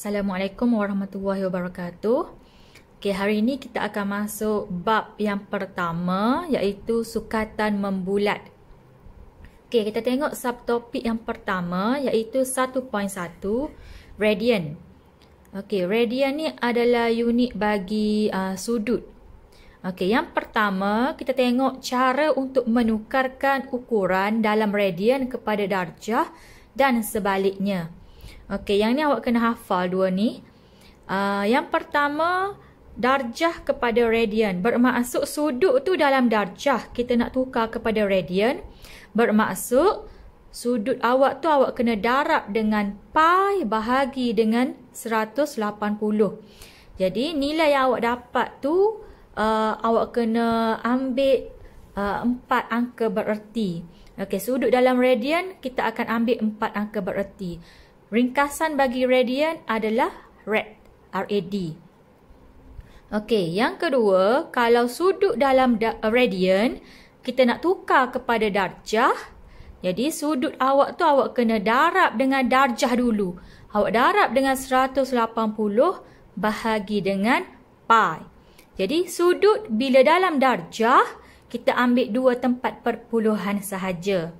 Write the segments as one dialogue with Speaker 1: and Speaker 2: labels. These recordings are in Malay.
Speaker 1: Assalamualaikum warahmatullahi wabarakatuh. Okay, hari ini kita akan masuk bab yang pertama, iaitu sukatan membulat. Okay, kita tengok subtopik yang pertama, iaitu 1.1 radian. Okay, radian ni adalah unit bagi sudut. Okay, yang pertama kita tengok cara untuk menukarkan ukuran dalam radian kepada darjah dan sebaliknya. Okey, yang ni awak kena hafal dua ni. Yang pertama, darjah kepada radian. Bermaksud sudut tu dalam darjah. Kita nak tukar kepada radian. Bermaksud sudut awak tu awak kena darab dengan pi bahagi dengan 180. Jadi nilai yang awak dapat tu awak kena ambil 4 angka bererti. Okey, sudut dalam radian kita akan ambil 4 angka bererti. Ringkasan bagi radian adalah rad, RAD. Okey, yang kedua, kalau sudut dalam radian, kita nak tukar kepada darjah. Jadi, sudut awak tu awak kena darab dengan darjah dulu. Awak darab dengan 180 bahagi dengan pi. Jadi, sudut bila dalam darjah, kita ambil 2 tempat perpuluhan sahaja.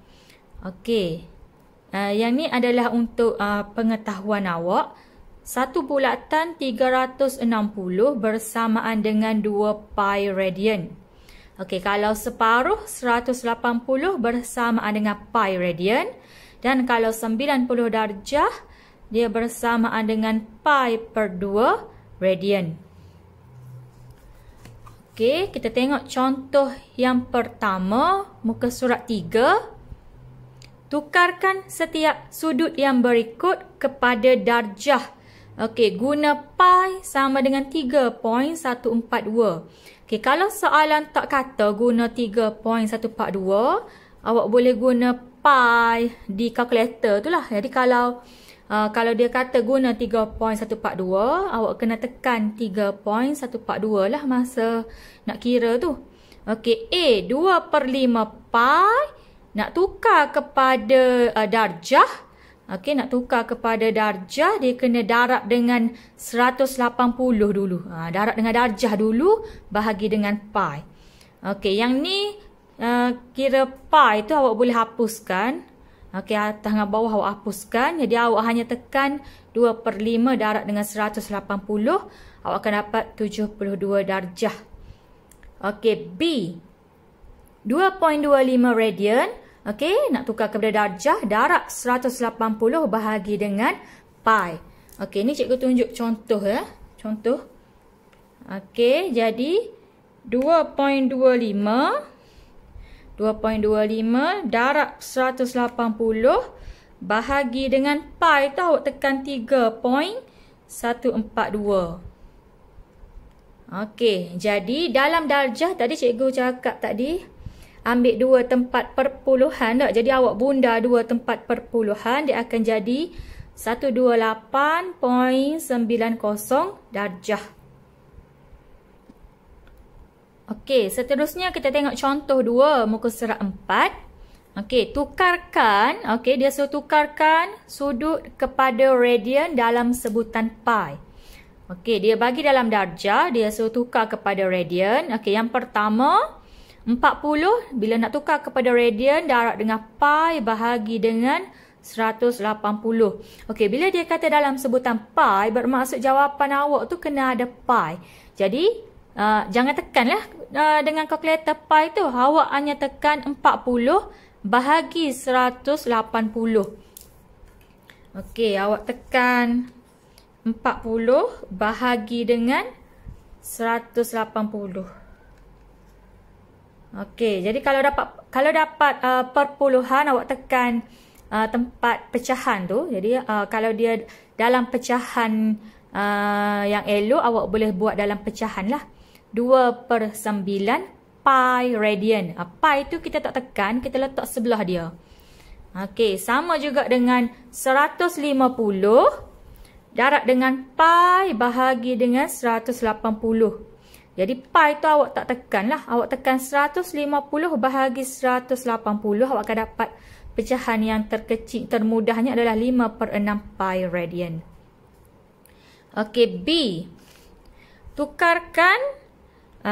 Speaker 1: Okey. Yang ni adalah untuk pengetahuan awak. Satu bulatan 360 bersamaan dengan 2 pi radian. Okey, kalau separuh 180 bersamaan dengan pi radian. Dan kalau 90 darjah, dia bersamaan dengan pi per 2 radian. Okey, kita tengok contoh yang pertama, muka surat 3. Tukarkan setiap sudut yang berikut kepada darjah. Okey, guna pi sama dengan 3.142. Okey, kalau soalan tak kata guna 3.142, awak boleh guna pi di kalkulator tu lah. Jadi kalau dia kata guna 3.142, awak kena tekan 3.142 lah masa nak kira tu. Okey, A 2/5 pi. Nak tukar kepada darjah. Okey, nak tukar kepada darjah, dia kena darab dengan 180 dulu. Darab dengan darjah dulu, bahagi dengan pi. Okey, yang ni kira pi tu awak boleh hapuskan. Okey, atas dengan bawah awak hapuskan. Jadi awak hanya tekan 2/5 darab dengan 180. Awak akan dapat 72 darjah. Okey, B 2.25 radian. Okey, nak tukar kepada darjah, darab 180 bahagi dengan pi. Okey, ni cikgu tunjuk contoh ya. Contoh. Okey, jadi 2.25 darab 180 bahagi dengan pi tu awak tekan 3.142. Okey, jadi dalam darjah tadi cikgu cakap tadi ambil 2 tempat perpuluhan tak? Jadi awak bunda 2 tempat perpuluhan, dia akan jadi 128.90 darjah. Okey, seterusnya kita tengok contoh 2 muka surat 4. Okey, tukarkan, okey, dia suruh tukarkan sudut kepada radian dalam sebutan pi. Okey, dia bagi dalam darjah, dia suruh tukar kepada radian. Okey, yang pertama 40, bila nak tukar kepada radian, darab dengan pi bahagi dengan 180. Okey, bila dia kata dalam sebutan pi, bermaksud jawapan awak tu kena ada pi. Jadi, jangan tekanlah dengan kalkulator pi tu. Awak hanya tekan 40 bahagi 180. Okey, awak tekan 40 bahagi dengan 180. Okey, jadi kalau dapat perpuluhan, awak tekan tempat pecahan tu. Jadi kalau dia dalam pecahan yang elok, awak boleh buat dalam pecahan lah. 2/9 pi radian. Pi tu kita tak tekan, kita letak sebelah dia. Okey, sama juga dengan 150 darab dengan pi bahagi dengan 180. Jadi pi tu awak tak tekan lah. Awak tekan 150 bahagi 180. Awak akan dapat pecahan yang terkecil, termudahnya adalah 5/6 pi radian. Okey, B. Tukarkan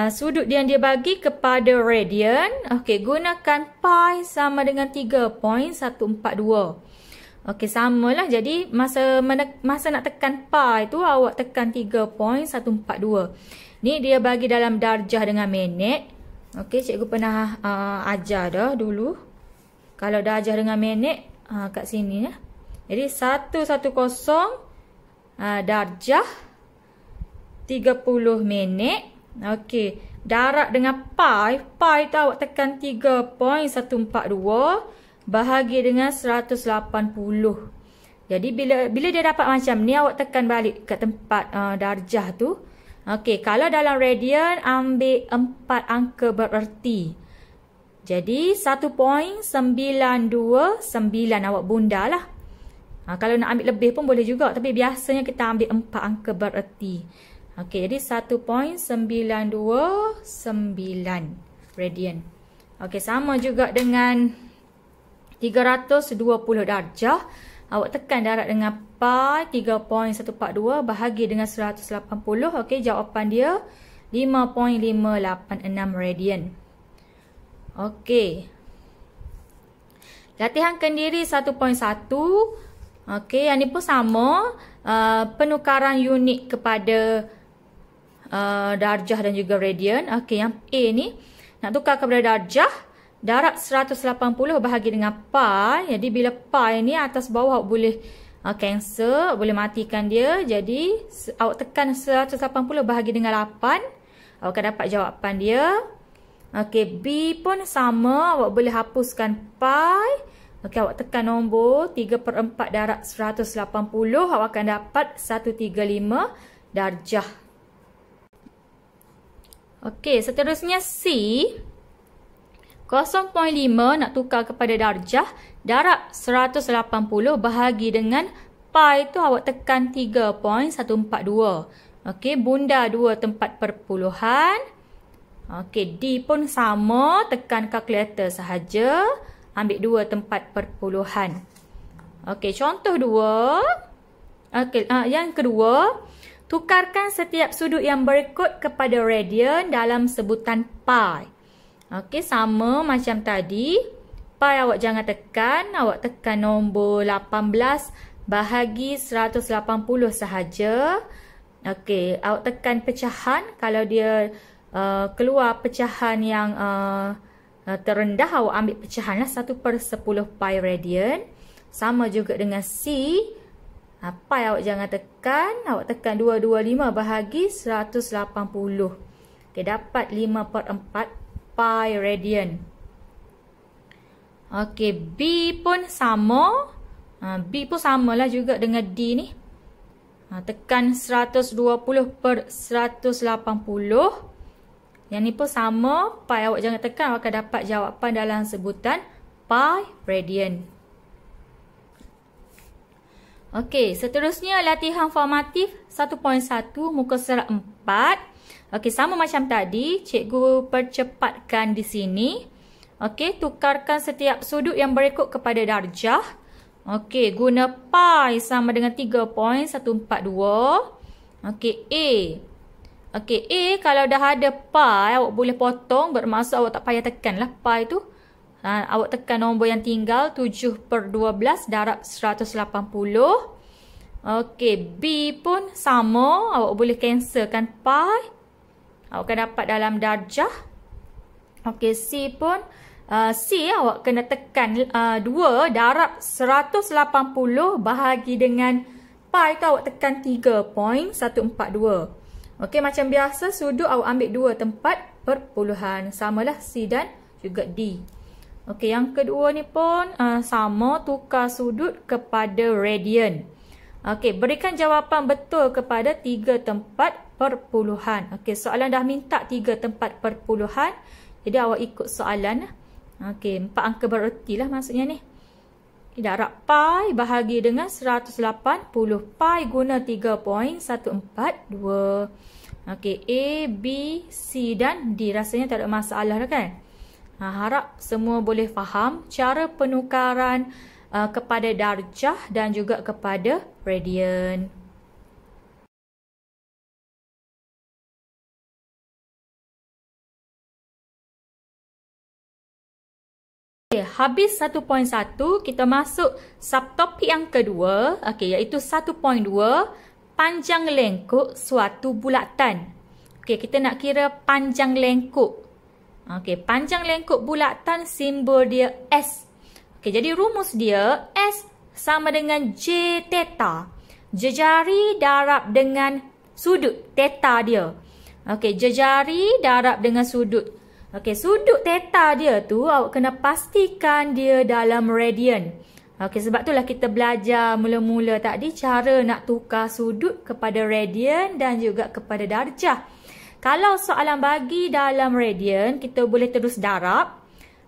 Speaker 1: sudut yang dia bagi kepada radian. Okey, gunakan pi sama dengan 3.142. Okey, samalah. Jadi, masa nak tekan pi tu, awak tekan 3.142. Ni dia bagi dalam darjah dengan minit. Okey, cikgu pernah ajar dah dulu. Kalau darjah dengan minit, kat sini ya. Jadi, 110 darjah 30 minit. Okey, darab dengan pi. Pi tu awak tekan 3.142 bahagi dengan 180. Jadi bila dia dapat macam ni, awak tekan balik ke tempat darjah tu. Okey, kalau dalam radian ambil 4 angka bererti. Jadi 1.929 awak bunda lah. Kalau nak ambil lebih pun boleh juga, tapi biasanya kita ambil 4 angka bererti. Okey, jadi 1.929 radian. Okey, sama juga dengan 320 darjah. Awak tekan darab dengan pi 3.142 bahagi dengan 180. Okey, jawapan dia 5.586 radian. Okey. Latihan kendiri 1.1. Okey, yang ni pun sama. Penukaran unit kepada darjah dan juga radian. Okey, yang A ni nak tukar kepada darjah, darab 180 bahagi dengan pi. Jadi bila pi ni atas bawah boleh cancel, boleh matikan dia. Jadi awak tekan 180 bahagi dengan 8, awak akan dapat jawapan dia. Okey, B pun sama, awak boleh hapuskan pi. Okey, awak tekan nombor 3/4 darab 180, awak akan dapat 135 darjah. Okey, seterusnya C. 0.5 nak tukar kepada darjah, darab 180 bahagi dengan pi tu awak tekan 3.142. Okey, bunda 2 tempat perpuluhan. Okey, D pun sama, tekan kalkulator sahaja, ambil 2 tempat perpuluhan. Okey, contoh 2. Okey, yang kedua, tukarkan setiap sudut yang berikut kepada radian dalam sebutan pi. Okey, sama macam tadi. Pi awak jangan tekan, awak tekan nombor 18 bahagi 180 sahaja. Okey, awak tekan pecahan. Kalau dia keluar pecahan yang terendah, awak ambil pecahan lah 1/10 pi radian. Sama juga dengan C. Pi awak jangan tekan, awak tekan 225 bahagi 180. Okey, dapat 5/4 pi radian. Okey, B pun sama. B pun samalah juga dengan D ni. Tekan 120/180. Yang ni pun sama. Pi awak jangan tekan, awak akan dapat jawapan dalam sebutan pi radian. Okey, seterusnya latihan formatif 1.1 muka surat 4. Okey, sama macam tadi, cikgu percepatkan di sini. Okey, tukarkan setiap sudut yang berikut kepada darjah. Okey, guna pi sama dengan 3.142. Okey, A. Okey, A kalau dah ada pi, awak boleh potong, bermaksud awak tak payah tekan lah pi tu. Awak tekan nombor yang tinggal 7/12 darab 180. Okey, B pun sama, awak boleh cancelkan pi. Awak akan dapat dalam darjah. Okey, C pun C awak kena tekan 2 darab 180 bahagi dengan pi tu awak tekan 3.142. Okey, macam biasa sudut awak ambil 2 tempat perpuluhan. Samalah C dan juga D. Okey, yang kedua ni pun sama, tukar sudut kepada radian. Okey, berikan jawapan betul kepada 3 tempat perpuluhan. Okey, soalan dah minta 3 tempat perpuluhan. Jadi awak ikut soalan. Okey, 4 angka bererti lah maksudnya ni. Darab pi bahagi dengan 180. Pi guna 3.142. Okey, A, B, C dan D. Rasanya tak ada masalah dah kan? Harap semua boleh faham cara penukaran kepada darjah dan juga kepada radian. Habis 1.1, kita masuk subtopik yang kedua, iaitu 1.2, panjang lengkuk suatu bulatan. Kita nak kira panjang lengkuk. Panjang lengkuk bulatan, simbol dia S. Jadi rumus dia S sama dengan J theta. Jejari darab dengan sudut theta dia. Jejari darab dengan sudut. Sudut theta dia tu awak kena pastikan dia dalam radian. Sebab itulah kita belajar mula-mula tadi cara nak tukar sudut kepada radian dan juga kepada darjah. Kalau soalan bagi dalam radian, kita boleh terus darab.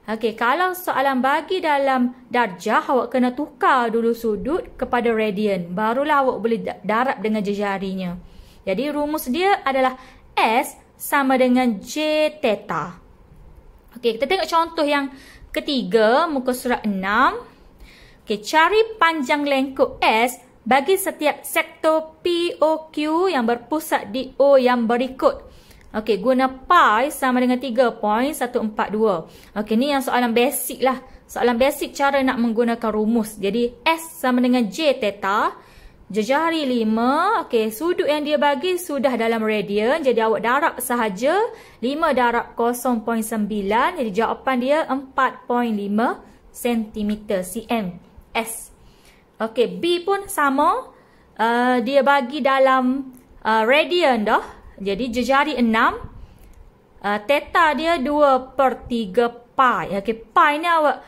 Speaker 1: Kalau soalan bagi dalam darjah, awak kena tukar dulu sudut kepada radian. Barulah awak boleh darab dengan jejarinya. Jadi rumus dia adalah S sama dengan J theta. Kita tengok contoh yang ketiga, muka surat 6. Cari panjang lengkuk S bagi setiap sektor POQ yang berpusat di O yang berikut. Guna pi sama dengan 3.142. Ni yang soalan basic lah. Soalan basic cara nak menggunakan rumus. Jadi S sama dengan J theta. Jejari 5, sudut yang dia bagi sudah dalam radian. Jadi awak darab sahaja. 5 darab 0.9. Jadi jawapan dia 4.5 cm cm S. B pun sama. Dia bagi dalam radian dah. Jadi jejari 6. Theta dia 2/3 pi. Pi ni awak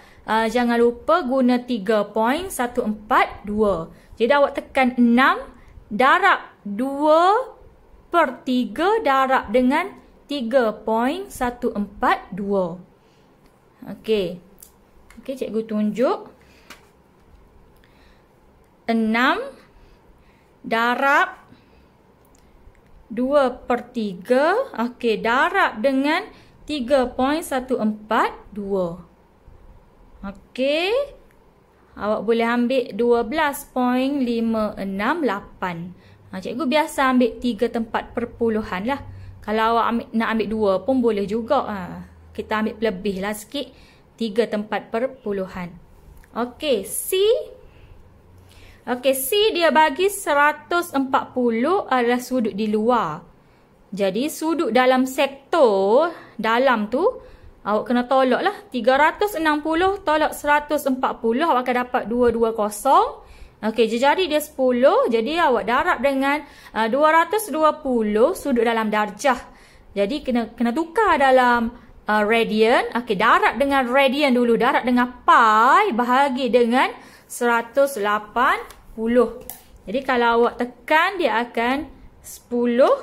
Speaker 1: jangan lupa guna 3.142. Jadi awak tekan 6 darab 2/3 darab dengan 3.142. Cikgu tunjuk. 6 darab 2/3. Darab dengan 3.142. Awak boleh ambil 12.568. Cikgu biasa ambil 3 tempat perpuluhan lah. Kalau awak nak ambil 2 pun boleh juga. Kita ambil lebih lah sikit. 3 tempat perpuluhan. C. C dia bagi 140 adalah sudut di luar. Jadi sudut dalam sektor dalam tu awak kena tolak lah. 360 tolak 140. Awak akan dapat 220. Jejari dia 10. Jadi awak darab dengan 220 sudut dalam darjah. Jadi kena tukar dalam radian. Darab dengan radian dulu. Darab dengan pi bahagi dengan 180. Jadi kalau awak tekan dia akan 10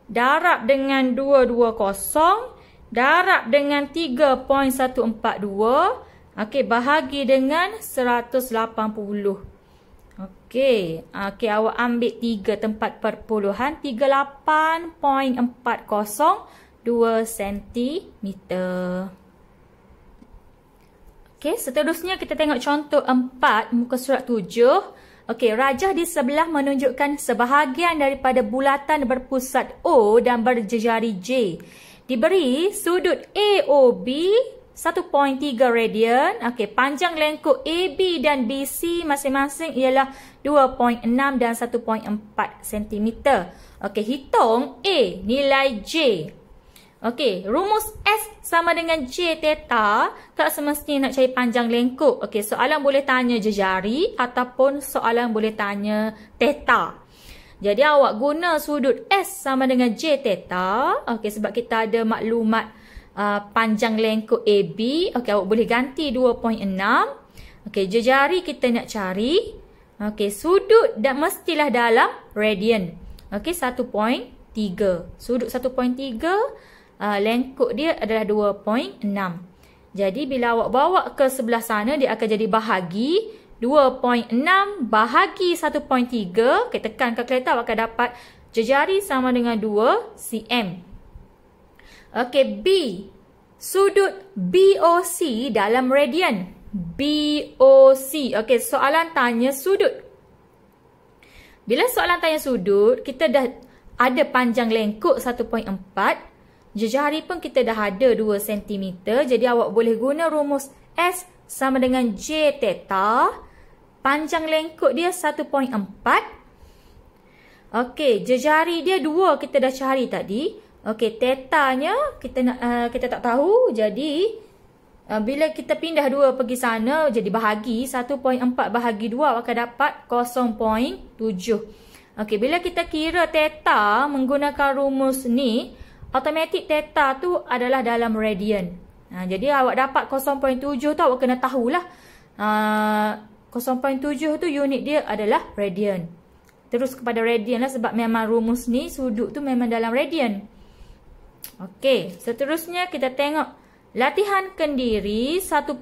Speaker 1: darab dengan 220 darab dengan 3.142. Bahagi dengan 180. Awak ambil 3 tempat perpuluhan. 38.402 cm. Seterusnya kita tengok contoh 4 muka surat 7. Rajah di sebelah menunjukkan sebahagian daripada bulatan berpusat O dan berjejari J. Diberi sudut AOB 1.3 radian. Panjang lengkuk AB dan BC masing-masing ialah 2.6 dan 1.4 cm. Hitung A nilai J. Rumus S sama dengan J theta. Tak semestinya nak cari panjang lengkuk. Soalan boleh tanya jejari ataupun soalan boleh tanya theta. Jadi awak guna sudut S sama dengan J theta. Sebab kita ada maklumat panjang lengkuk AB. Awak boleh ganti 2.6. Jejari kita nak cari. Sudut dan mestilah dalam radian. 1.3. Sudut 1.3. Lengkuk dia adalah 2.6. Jadi bila awak bawa ke sebelah sana, dia akan jadi bahagi. 2.6 bahagi 1.3. Tekan kalkulator, awak akan dapat jejari sama dengan 2 cm. B. Sudut BOC dalam radian. BOC. Soalan tanya sudut. Bila soalan tanya sudut, kita dah ada panjang lengkuk 1.4. Jejari pun kita dah ada 2 cm. Jadi awak boleh guna rumus S sama dengan J theta. Panjang lengkuk dia 1.4. Okey, jejari dia 2 kita dah cari tadi. Okey, tetanya kita tak tahu. Jadi bila kita pindah 2 pergi sana, jadi bahagi 1.4 bahagi 2 akan dapat 0.7. Okey, bila kita kira theta menggunakan rumus ni, automatik theta tu adalah dalam radian. Jadi awak dapat 0.7 tu awak kena tahulah. 0.7 tu unit dia adalah radian. Terus kepada radian lah sebab memang rumus ni sudut tu memang dalam radian. Okey, seterusnya kita tengok latihan kendiri 1.2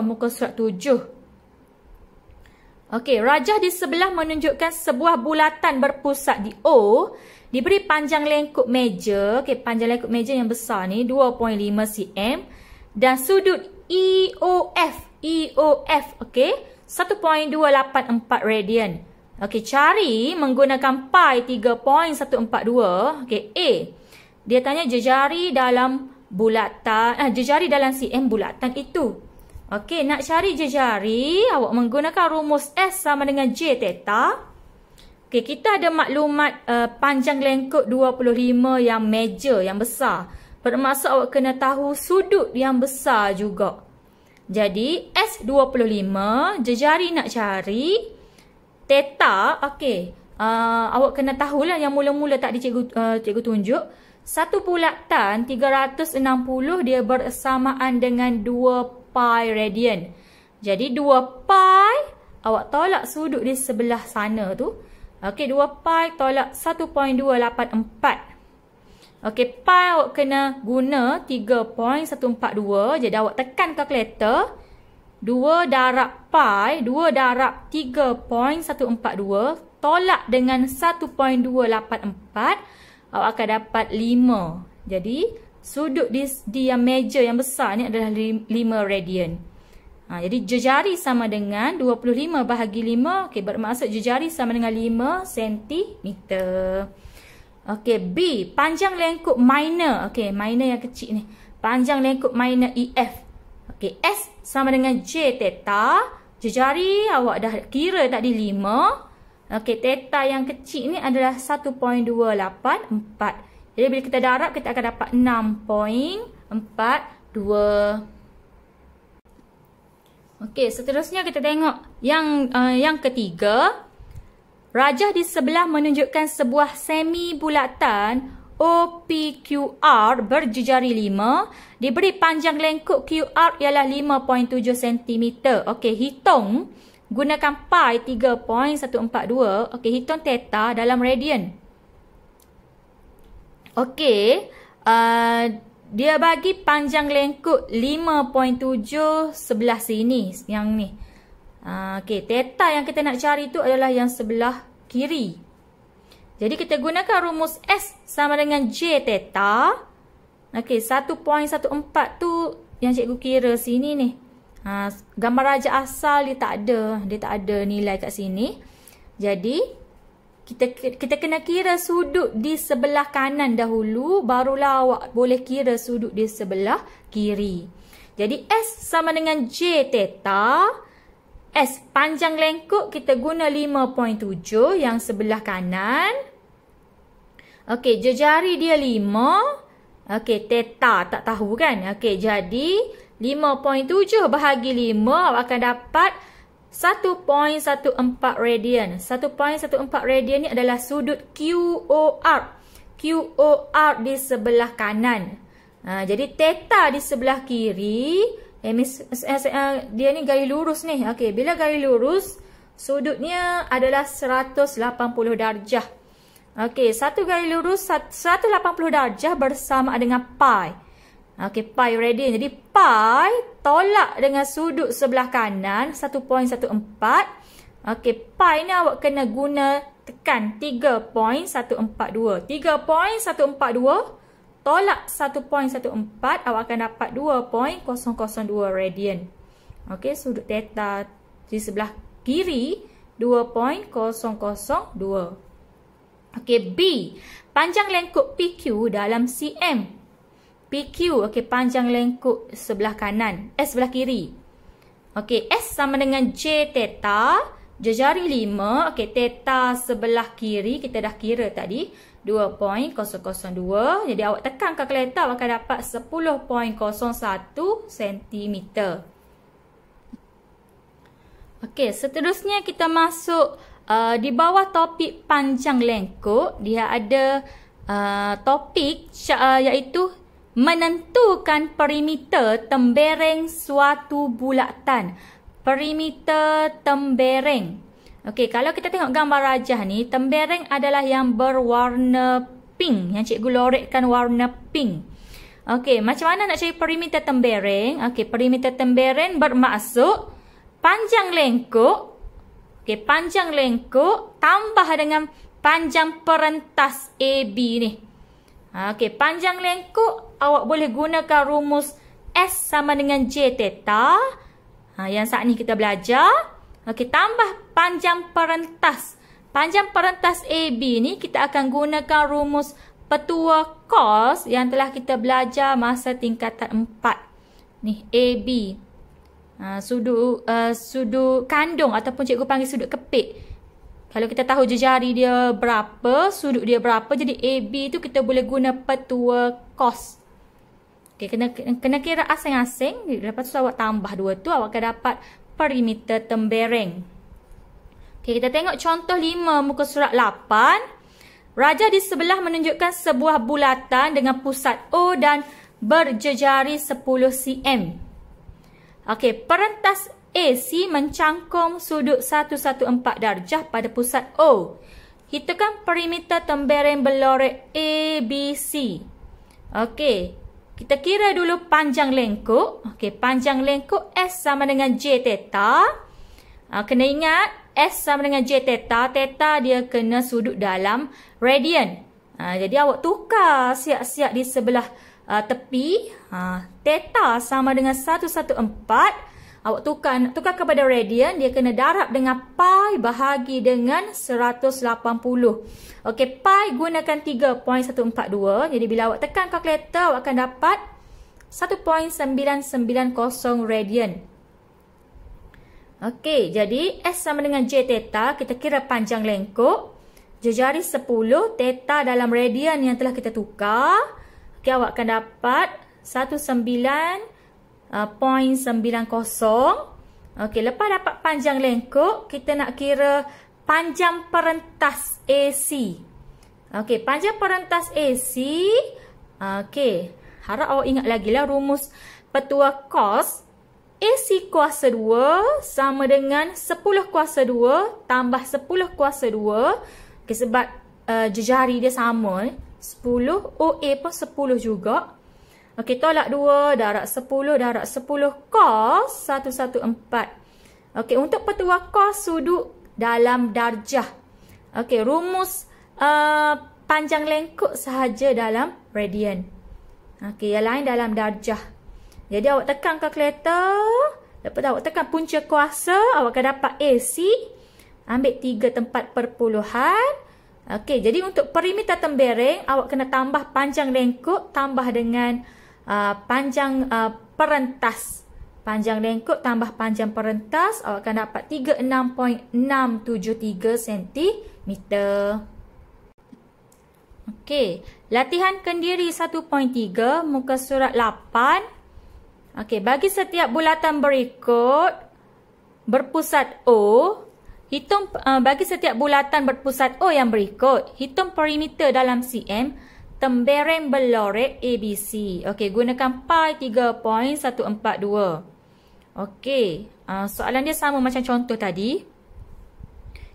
Speaker 1: muka surat 7. Okey, rajah di sebelah menunjukkan sebuah bulatan berpusat di O, diberi panjang lengkuk meja, okey, panjang lengkuk meja yang besar ni 2.5 cm dan sudut EOF, okey, 1.284 radian. Okey, cari menggunakan pi 3.142. Okey, A. Dia tanya jejari dalam bulatan, jejari dalam cm bulatan itu. Okey, nak cari jejari, awak menggunakan rumus S sama dengan J theta. Okey, kita ada maklumat panjang lengkuk 25 yang meja, yang besar. Bermaksud awak kena tahu sudut yang besar juga. Jadi, S25, jejari nak cari. Theta, okey. Awak kena tahulah yang mula-mula tadi cikgu tunjuk. Satu bulatan 360 dia bersamaan dengan 2 pi radian. Jadi 2 pi, awak tolak sudut di sebelah sana tu. Okey, 2 pi tolak 1.284. Okey, pi awak kena guna 3.142. Jadi awak tekan kalkulator. 2 darab pi, 2 darab 3.142 tolak dengan 1.284, awak akan dapat 5. Jadi sudut di yang meja yang besar ni adalah 5 radian. Jadi jejari sama dengan 25 bahagi 5. Okey, bermaksud jejari sama dengan 5 cm. Okey, B, panjang lengkuk minor. Okey, minor yang kecil ni. Panjang lengkuk minor EF. Okey, S sama dengan J theta. Jejari awak dah kira tadi 5. Okey, theta yang kecil ni adalah 1.284. Jadi bila kita darab kita akan dapat 6.42. Okey, seterusnya kita tengok yang ketiga. Rajah di sebelah menunjukkan sebuah semi bulatan OPQR berjejari 5. Diberi panjang lengkuk QR ialah 5.7 cm. Okey, hitung gunakan pi 3.142. Okey, hitung theta dalam radian. Okey, dia bagi panjang lengkuk 5.7 sebelah sini, yang ni. Okey, theta yang kita nak cari tu adalah yang sebelah kiri. Jadi kita gunakan rumus S sama dengan J theta. Okey, 1.14 tu yang cikgu kira sini ni. Gambar rajah asal dia tak ada nilai kat sini. Jadi kita kena kira sudut di sebelah kanan dahulu, barulah awak boleh kira sudut di sebelah kiri. Jadi S sama dengan J theta. S panjang lengkuk kita guna 5.7 yang sebelah kanan. Okey, jejari dia 5. Okey, theta tak tahu kan. Okey, jadi 5.7 bahagi 5 awak akan dapat 1.14 radian. 1.14 radian ni adalah sudut QOR. QOR di sebelah kanan. Jadi theta di sebelah kiri. Dia ni garis lurus ni. Okey, bila garis lurus, sudutnya adalah 180 darjah. Okey, satu garis lurus 180 darjah bersama dengan pi. Okey, pi radian. Jadi pi tolak dengan sudut sebelah kanan 1.14. Okey, pi ni awak kena guna tekan 3.142. 3.142 tolak 1.14, awak akan dapat 2.002 radian. Okey, sudut theta di sebelah kiri 2.002. Okey, B, panjang lengkuk PQ dalam cm. PQ, okey, panjang lengkuk sebelah kanan, sebelah kiri. Okey, S sama dengan J theta. Jejari 5. Okey, theta sebelah kiri kita dah kira tadi. 2.002. Jadi awak tekan kalkulator awak akan dapat 10.01 cm. Okey, seterusnya kita masuk di bawah topik panjang lengkuk. Dia ada topik iaitu menentukan perimeter tembereng suatu bulatan. Perimeter tembereng. Okey, kalau kita tengok gambar rajah ni, tembereng adalah yang berwarna pink. Yang cikgu lorekkan warna pink. Okey, macam mana nak cari perimeter tembereng? Okey, perimeter tembereng bermaksud panjang lengkuk. Okey, panjang lengkuk tambah dengan panjang perentas AB ni. Okey, panjang lengkuk awak boleh gunakan rumus S sama dengan J theta. Yang saat ni kita belajar. Okey, tambah panjang perentas. Panjang perentas AB ni kita akan gunakan rumus petua cos yang telah kita belajar masa tingkatan 4. Ni AB. Sudut kandung ataupun cikgu panggil sudut kepit. Kalau kita tahu jejari dia berapa, sudut dia berapa, jadi AB tu kita boleh guna petua cos. Okay, kena kira asing-asing. Lepas tu awak tambah dua tu, awak akan dapat perimeter tembereng. Okay, kita tengok contoh 5 muka surat 8. Rajah di sebelah menunjukkan sebuah bulatan dengan pusat O dan berjejari 10 cm. Okey, perentas AC mencangkum sudut 114 darjah pada pusat O. Hitungkan perimeter tembereng belorek ABC. Okey, kita kira dulu panjang lengkuk. Okey, panjang lengkuk S sama dengan J theta. Kena ingat S sama dengan J theta. Theta dia kena sudut dalam radian. Jadi awak tukar siap-siap di sebelah tepi. Theta sama dengan 114. Awak tukar kepada radian, dia kena darab dengan pi bahagi dengan 180. Okey, pi gunakan 3.142. Jadi bila awak tekan kalkulator, awak akan dapat 1.990 radian. Okey, jadi S sama dengan J theta, kita kira panjang lengkuk. Jejari 10, theta dalam radian yang telah kita tukar. Okey, awak akan dapat 19.90. Okey, lepas dapat panjang lengkuk, kita nak kira panjang perentas AC. Okey, panjang perentas AC. Okey, harap awak ingat lagi lah rumus petua cos. AC kuasa 2 sama dengan 10 kuasa 2 tambah 10 kuasa 2. Okey, sebab jejari dia sama. 10, OA pun 10 juga. Okey, tolak 2, darab 10, darab 10 cos 114. Okey, untuk petua cos sudut dalam darjah. Okey, rumus panjang lengkuk sahaja dalam radian. Okey, yang lain dalam darjah. Jadi awak tekan kalkulator, lepas tu awak tekan punca kuasa, awak akan dapat AC. Ambil 3 tempat perpuluhan. Okey, jadi untuk perimeter tembereng, awak kena tambah panjang lengkuk tambah dengan panjang perentas. Panjang lengkuk tambah panjang perentas, awak akan dapat 36.673 cm. Okey, latihan kendiri 1.3 muka surat 8. Okey, bagi setiap bulatan berikut berpusat O, hitung bagi setiap bulatan berpusat O yang berikut, hitung perimeter dalam cm tembereng belorek ABC. Okey, gunakan pi 3.142. Okey, soalan dia sama macam contoh tadi.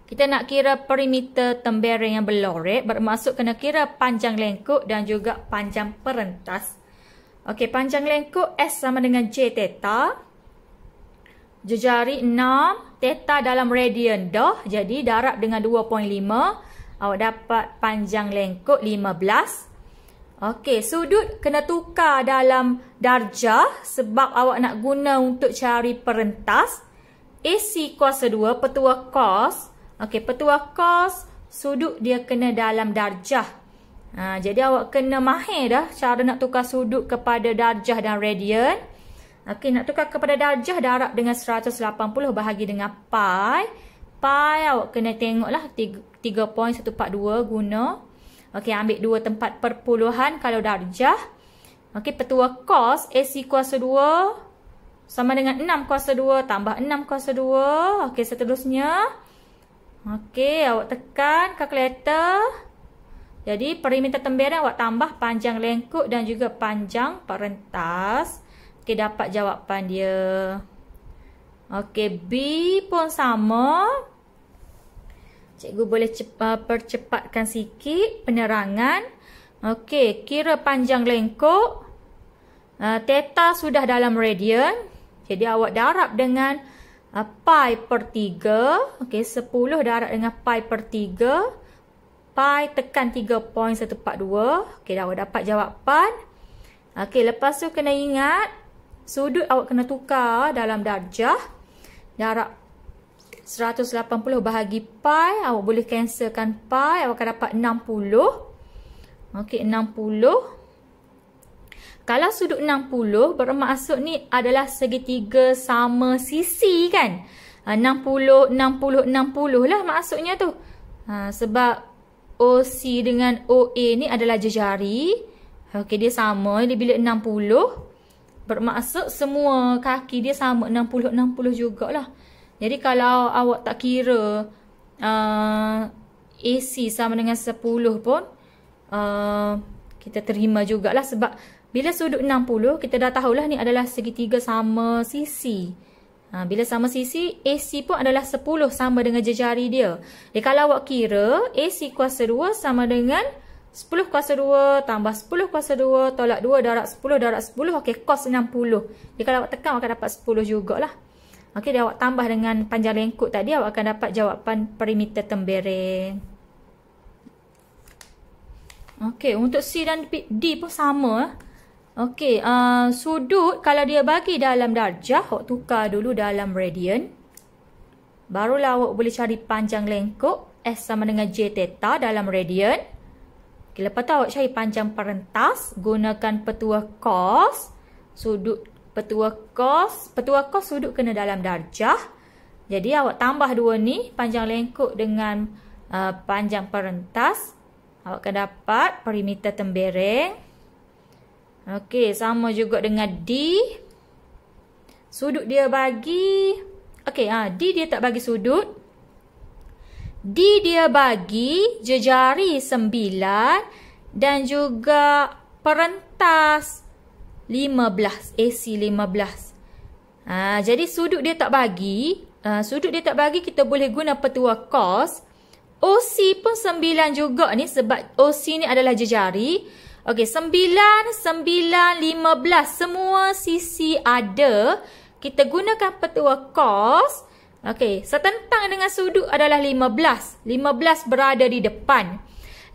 Speaker 1: Kita nak kira perimeter tembereng yang berlorek, bermaksud kena kira panjang lengkuk dan juga panjang perentas. Okey, panjang lengkuk S sama dengan J theta. Jejari 6, theta dalam radian dah. Jadi darab dengan 2.5, awak dapat panjang lengkuk 15. Okey, sudut kena tukar dalam darjah sebab awak nak guna untuk cari perentas. AC kuasa 2, petua cos. Okey, petua cos, sudut dia kena dalam darjah. Jadi awak kena mahir dah cara nak tukar sudut kepada darjah dan radian. Okey, nak tukar kepada darjah, darab dengan 180 bahagi dengan pi. Pi awak kena tengoklah 3.142 guna. Okey, ambil 2 tempat perpuluhan kalau darjah. Okey, petua cos AC kuasa 2 sama dengan 6 kuasa 2 tambah 6 kuasa 2. Okey, seterusnya. Okey, awak tekan kalkulator. Jadi, perimeter tembereng awak tambah panjang lengkuk dan juga panjang perentas. Okey, dapat jawapan dia. Okey, B pun sama. Cikgu boleh percepatkan sikit penerangan. Okey, kira panjang lengkuk. Theta sudah dalam radian. Jadi, awak darab dengan pi per 3. Okey, 10 darab dengan pi per 3. Pi tekan 3.142. Okey, awak dapat jawapan. Okey, lepas tu kena ingat sudut awak kena tukar dalam darjah. Darab 180 bahagi pi. Awak boleh cancelkan pi. Awak akan dapat 60. Okey, 60. Kalau sudut 60 bermaksud ni adalah segitiga sama sisi kan. 60, 60, 60 lah maksudnya tu. Sebab OC dengan OA ni adalah jejari. Okey, dia sama. Dia bila 60, bermaksud semua kaki dia sama 60-60 jugalah. Jadi kalau awak tak kira AC sama dengan 10 pun, kita terima jugalah. Sebab bila sudut 60, kita dah tahulah ni adalah segitiga sama sisi. Bila sama sisi, AC pun adalah 10 sama dengan jejari dia. Jadi kalau awak kira, AC kuasa 2 sama dengan 10 kuasa 2 tambah 10 kuasa 2 tolak 2 darab 10 darab 10. Okey, cos 60. Jadi kalau awak tekan, awak akan dapat 10 jugalah. Okey, dia awak tambah dengan panjang lengkuk tadi, awak akan dapat jawapan perimeter tembereng. Okey, untuk C dan D pun sama. Okey, sudut kalau dia bagi dalam darjah, awak tukar dulu dalam radian. Barulah awak boleh cari panjang lengkuk. S sama dengan J theta dalam radian. Okey, lepas tu awak cari panjang perentas. Gunakan petua cos. Sudut petua cos sudut kena dalam darjah. Jadi awak tambah dua ni, panjang lengkuk dengan panjang perentas. Awak akan dapat perimeter tembereng. Okey, sama juga dengan D. Sudut dia bagi. Okey, D dia tak bagi sudut. D dia bagi jejari 9 dan juga perentas 15. AC 15. Jadi sudut dia tak bagi. Sudut dia tak bagi, kita boleh guna petua cos. OC pun 9 juga ni sebab OC ni adalah jejari. Okey, 9, 9, 15. Semua sisi ada. Kita gunakan petua cos. Okey, setentang dengan sudut adalah 15. 15 berada di depan.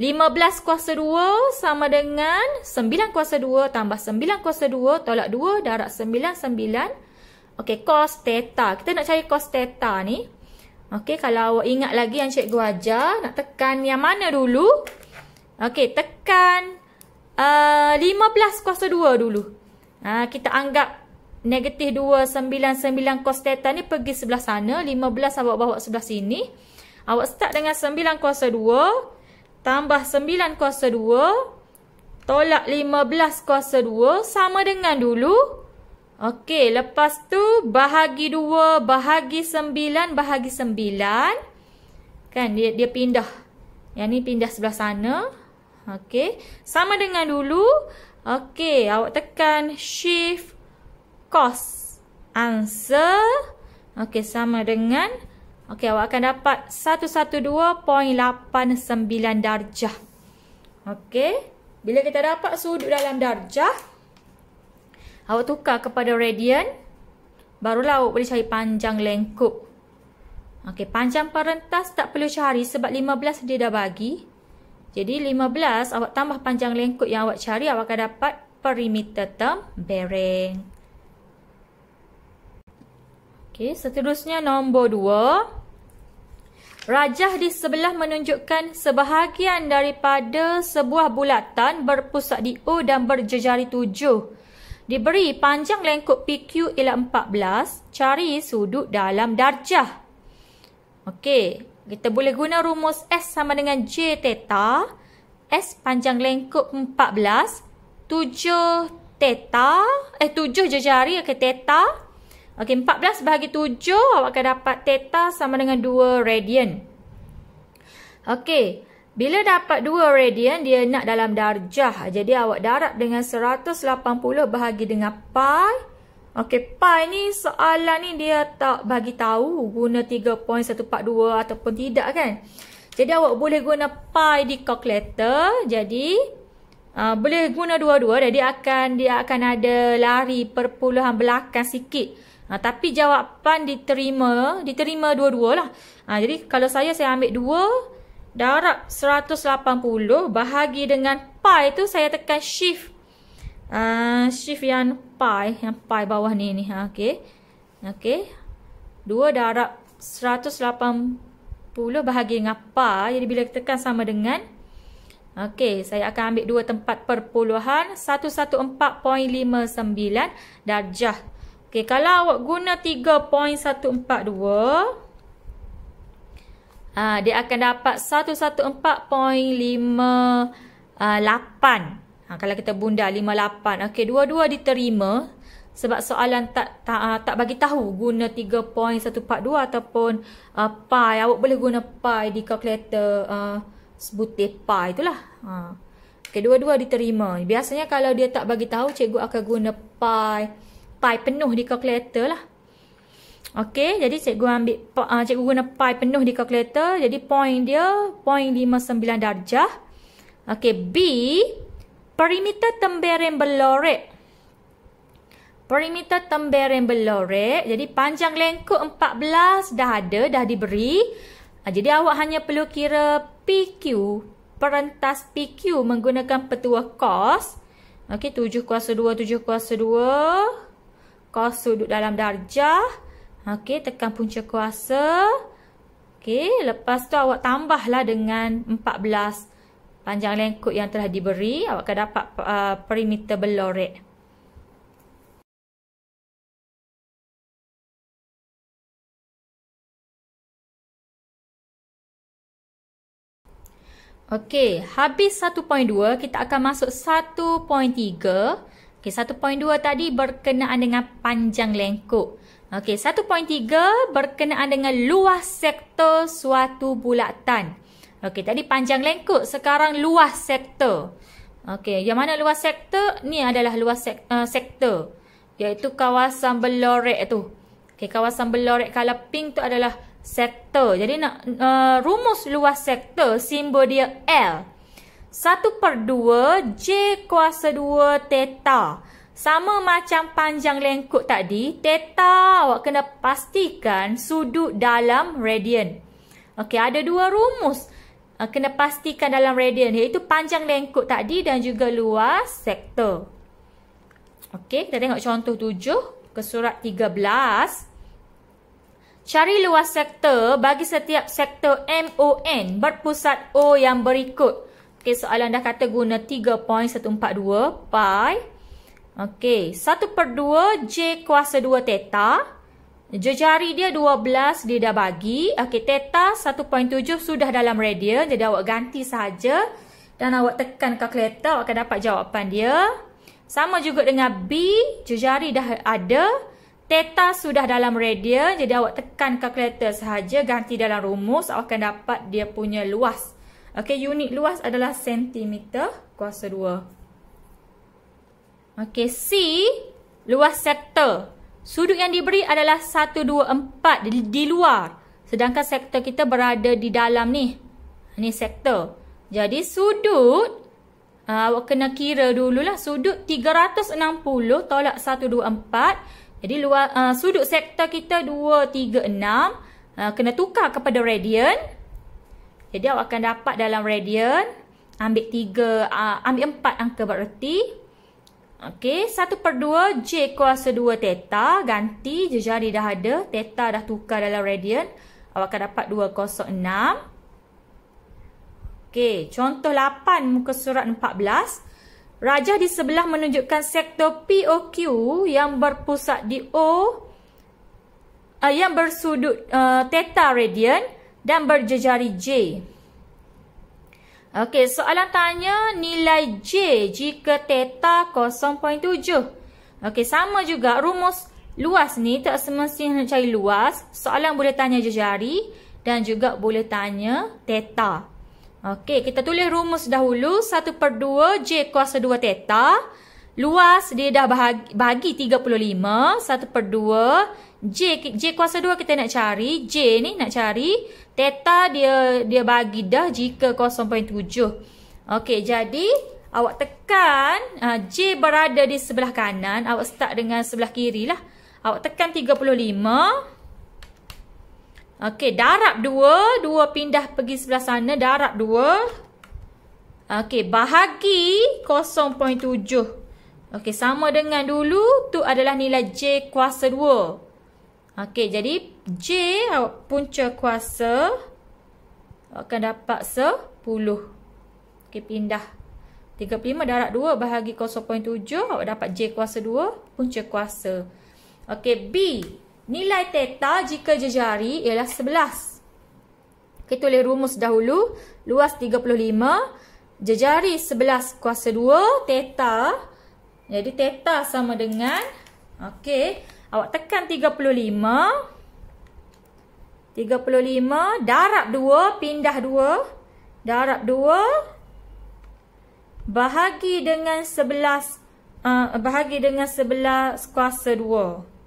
Speaker 1: 15 kuasa 2 sama dengan 9 kuasa 2 tambah 9 kuasa 2 tolak 2 darab 9, 9. Okey, cos theta. Kita nak cari cos theta ni. Okey, kalau awak ingat lagi yang cikgu ajar, nak tekan yang mana dulu? Okey, tekan 15 kuasa 2 dulu. Kita anggap negatif 2, 9, 9 cos theta ni pergi sebelah sana. 15 awak bawa sebelah sini. Awak start dengan 9 kuasa 2. Tambah 9 kuasa 2. Tolak 15 kuasa 2. Sama dengan dulu. Okey, lepas tu bahagi 2, bahagi 9, bahagi 9. Kan, dia pindah. Yang ni pindah sebelah sana. Okey, sama dengan dulu. Okey, awak tekan shift cos. Answer. Okey, sama dengan. Okey, awak akan dapat 112.89 darjah. Okey, bila kita dapat sudut dalam darjah, awak tukar kepada radian. Barulah awak boleh cari panjang lengkuk. Okey, panjang perentas tak perlu cari sebab 15 dia dah bagi. Jadi 15 awak tambah panjang lengkuk yang awak cari, awak akan dapat perimeter tembereng. Okey, seterusnya nombor 2. Rajah di sebelah menunjukkan sebahagian daripada sebuah bulatan berpusat di O dan berjejari 7. Diberi panjang lengkuk PQ ialah 14, cari sudut dalam darjah. Okey, kita boleh guna rumus S sama dengan J theta. S panjang lengkuk 14, 7 theta, 7 jejari, okey, theta. Okey, 14 bahagi 7, awak akan dapat theta sama dengan 2 radian. Okey, bila dapat 2 radian, dia nak dalam darjah. Jadi awak darab dengan 180 bahagi dengan pi. Okey, pi ni soalan ni dia tak bagi tahu guna 3.142 ataupun tidak kan. Jadi awak boleh guna pi di kalkulator. Jadi boleh guna dua-dua. Jadi dia akan ada lari perpuluhan belakang sikit. Tapi jawapan diterima dua-dua lah. Jadi kalau saya ambil 2 darab 180 bahagi dengan pi tu, saya tekan shift. Shift yang pi bawah ni. Okey. Okey. 2 darab 180 bahagi dengan pi. Jadi bila tekan sama dengan, okey, saya akan ambil 2 tempat perpuluhan 114.59 darjah. Okey, kalau awak guna 3.142, dia akan dapat 114.58. Kalau kita bunda 58. Okey, dua-dua diterima sebab soalan tak bagi tahu guna 3.142 ataupun pi. Awak boleh guna pi di kalkulator sebutir pi itulah. Okey, dua-dua diterima. Biasanya kalau dia tak bagi tahu, cikgu akan guna pi penuh di kalkulator lah. Okey, jadi cikgu guna pi penuh di kalkulator. Jadi point dia 0.59 darjah. Okey, B, perimeter tembereng berlorek. Perimeter tembereng berlorek. Jadi panjang lengkuk 14 dah diberi. Jadi awak hanya perlu kira PQ, perentas PQ menggunakan petua cos. Okey, 7 kuasa 2, 7 kuasa 2. Cos sudut dalam darjah. Okey, tekan punca kuasa. Okey, lepas tu awak tambahlah dengan 14 panjang lengkuk yang telah diberi. Awak akan dapat perimeter berlorek. Okey, habis 1.2, kita akan masuk 1.3. Okey, 1.2 tadi berkenaan dengan panjang lengkuk. Okey, 1.3 berkenaan dengan luas sektor suatu bulatan. Okey, tadi panjang lengkuk, sekarang luas sektor. Okey, yang mana luas sektor? Ni adalah luas sektor, iaitu kawasan berlorek tu. Okey, kawasan berlorek color pink tu adalah sektor. Jadi nak rumus luas sektor, simbol dia L. 1/2 J kuasa 2 theta. Sama macam panjang lengkuk tadi, theta awak kena pastikan sudut dalam radian. Okey, ada dua rumus kena pastikan dalam radian, iaitu panjang lengkuk tadi dan juga luas sektor. Okey, kita tengok contoh 7 ke surat 13. Cari luas sektor bagi setiap sektor MON berpusat O yang berikut. Okey, soalan dah kata guna 3.142 pi. Okey, 1/2 J kuasa 2 theta. Jejari dia 12, dia dah bagi. Okey, theta 1.7 sudah dalam radian. Jadi awak ganti saja dan awak tekan kalkulator, awak akan dapat jawapan dia. Sama juga dengan B, jejari dah ada. Theta sudah dalam radian. Jadi awak tekan kalkulator sahaja, ganti dalam rumus, awak akan dapat dia punya luas. Okey, unit luas adalah sentimeter kuasa 2. Okey, C, luas sektor. Sudut yang diberi adalah 124 di luar. Sedangkan sektor kita berada di dalam ni. Ni sektor. Jadi sudut, awak kena kira dululah. Sudut 360 tolak 124. Jadi sudut sektor kita 236. Kena tukar kepada radian. Jadi awak akan dapat dalam radian. Ambil 4 angka bererti. Okey, 1/2 J kuasa 2 theta. Ganti, jejari dah ada. Theta dah tukar dalam radian. Awak akan dapat 206. Okey, contoh 8 muka surat 14. Rajah di sebelah menunjukkan sektor POQ yang berpusat di O, yang bersudut theta radian dan berjejari J. Okey, soalan tanya nilai J jika theta 0.7. Okey, sama juga rumus luas ni tak semestinya nak cari luas. Soalan boleh tanya jejari dan juga boleh tanya theta. Okey, kita tulis rumus dahulu. 1/2 J kuasa 2 theta. Luas dia dah bahagi 35. 1/2 J kuasa 2 kita nak cari. J ni nak cari. Theta dia bagi dah jika 0.7. Okey, jadi awak tekan J berada di sebelah kanan. Awak start dengan sebelah kiri lah. Awak tekan 35. Okey, darab 2. 2 pindah pergi sebelah sana. Darab 2. Okey, bahagi 0.7. Okey, sama dengan dulu. Tu adalah nilai J kuasa 2. Okey, jadi J awak punca kuasa. Awak akan dapat 10. Okey, pindah. 35 darab 2 bahagi 0.7. Awak dapat J kuasa 2. Punca kuasa. Okey, B. Nilai theta jika jejari ialah 11. Kita tulis rumus dahulu. Luas 35. Jejari 11 kuasa 2. Theta. Jadi theta sama dengan. Okey. Awak tekan 35. 35. Darab 2. Pindah 2. Darab 2. Bahagi dengan 11. Bahagi dengan 11 kuasa 2.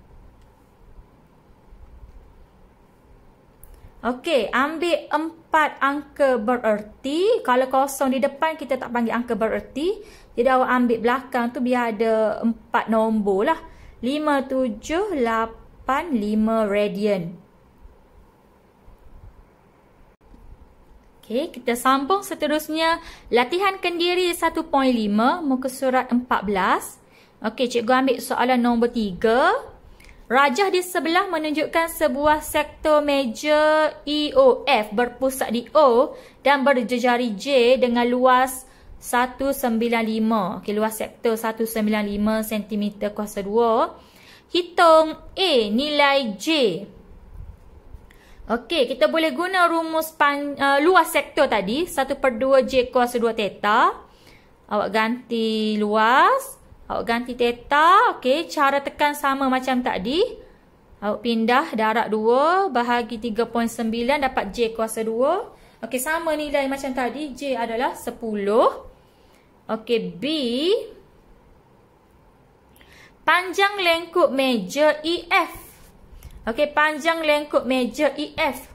Speaker 1: Okey, ambil 4 angka bererti. Kalau kosong di depan, kita tak panggil angka bererti. Jadi awak ambil belakang tu biar ada 4 nombor lah. 5, 7, 8, 5 radian. Okey, kita sambung seterusnya. Latihan kendiri 1.5, muka surat 14. Okey, cikgu ambil soalan nombor 3. Rajah di sebelah menunjukkan sebuah sektor meja EOF berpusat di O dan berjejari J dengan luas 195. Okey, luas sektor 195 cm kuasa 2. Hitung A nilai J. Okey, kita boleh guna rumus luas sektor tadi. 1/2 J kuasa 2 theta. Awak ganti luas. Awak ganti theta. Okey, cara tekan sama macam tadi. Awak pindah darab 2 bahagi 3.9 dapat J kuasa 2. Okey, sama nilai macam tadi. J adalah 10. Okey, B. Panjang lengkuk meja EF. Okey, panjang lengkuk meja EF.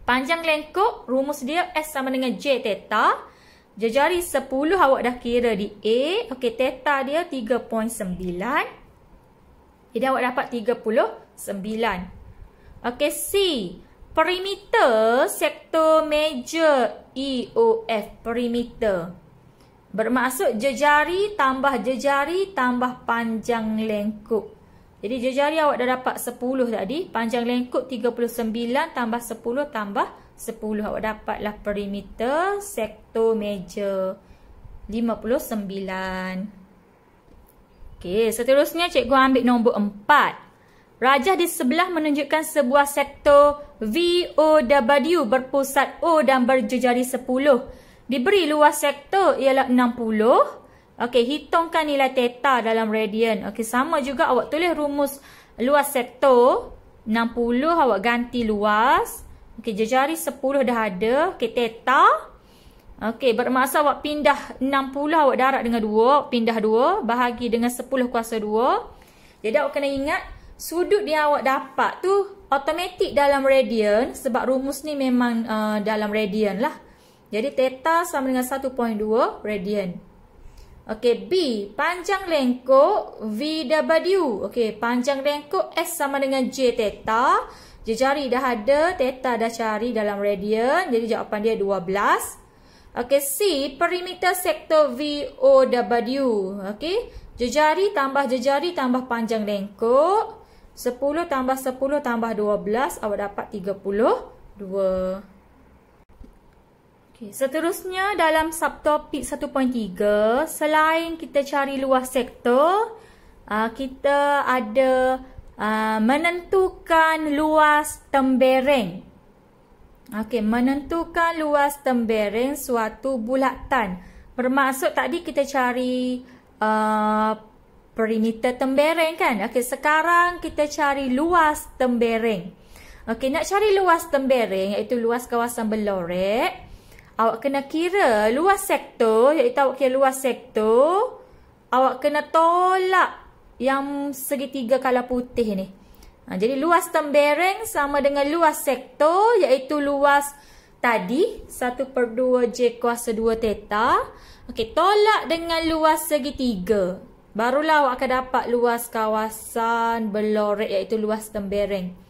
Speaker 1: Panjang lengkuk, rumus dia S sama dengan J theta. Jejari 10 awak dah kira di A. Okey, theta dia 3.9. Jadi awak dapat 39. Okey, C. Perimeter sektor meja EOF. Perimeter. Bermaksud jejari tambah panjang lengkuk. Jadi jejari awak dah dapat 10 tadi. Panjang lengkuk 39 tambah 10 tambah 10. Awak dapatlah perimeter sektor meja 59. Okey, seterusnya cikgu ambil nombor 4. Rajah di sebelah menunjukkan sebuah sektor VOW berpusat O dan berjejari 10. Diberi luas sektor ialah 60. Okey, hitungkan nilai theta dalam radian. Okey, sama juga awak tulis rumus luas sektor 60, awak ganti luas. Okey, jejari 10 dah ada. Okey, theta. Okey, bermaksud awak pindah 60, awak darab dengan 2. Pindah 2, bahagi dengan 10 kuasa 2. Jadi awak kena ingat, sudut yang awak dapat tu automatik dalam radian. Sebab rumus ni memang dalam radian lah. Jadi theta sama dengan 1.2 radian. Okey, B. Panjang lengkuk VW. Okey, panjang lengkuk S sama dengan J theta. Jejari dah ada, theta dah cari dalam radian. Jadi jawapan dia 12. Okey, C. Perimeter sektor VOW. Okey, jejari tambah panjang lengkuk. 10 tambah 10 tambah 12. Awak dapat 32. Okay, seterusnya dalam subtopik 1.3, selain kita cari luas sektor, kita ada menentukan luas tembereng. Okey, menentukan luas tembereng suatu bulatan. Bermaksud tadi kita cari perimeter tembereng kan? Okey, sekarang kita cari luas tembereng. Okey, nak cari luas tembereng iaitu luas kawasan berlorek, awak kena kira luas sektor, iaitu awak kira luas sektor, awak kena tolak yang segitiga kala putih ni. Jadi luas tembereng sama dengan luas sektor, iaitu luas tadi 1/2 J kuasa 2 theta. Okey, tolak dengan luas segitiga. Barulah awak akan dapat luas kawasan berlorek, iaitu luas tembereng.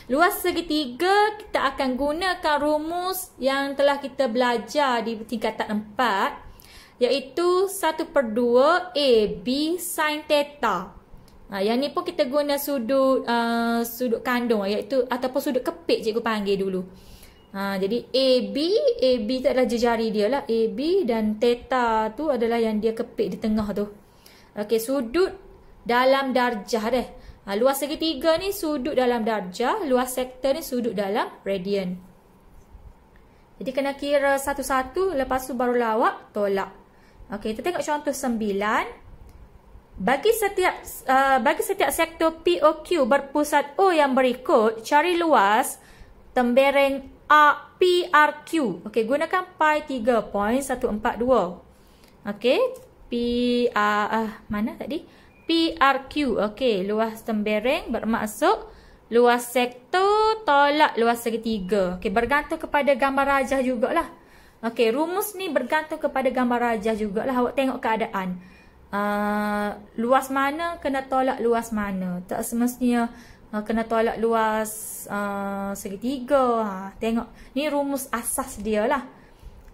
Speaker 1: Luas segitiga kita akan gunakan rumus yang telah kita belajar di tingkatan 4, iaitu 1/2 AB sin theta. Yang ni pun kita guna sudut kandung, iaitu ataupun sudut kepit cikgu panggil dulu. Jadi AB tu adalah jejari dia lah, AB, dan theta tu adalah yang dia kepit di tengah tu. Okey, sudut dalam darjah deh. Luas segitiga ni sudut dalam darjah, luas sektor ni sudut dalam radian. Jadi kena kira satu-satu, lepas tu barulah awak tolak. Okey, kita tengok contoh 9. Bagi setiap sektor POQ berpusat O yang berikut, cari luas tembereng PRQ. Okey, gunakan pi 3.142. Okey, mana tadi? PRQ. Okey, luas tembereng bermaksud luas sektor tolak luas segitiga. Okey, bergantung kepada gambar rajah jugalah. Okey, rumus ni bergantung kepada gambar rajah jugalah. Awak tengok keadaan. Luas mana kena tolak luas mana. Tak semestinya kena tolak luas segitiga. Tengok, ni rumus asas dia lah.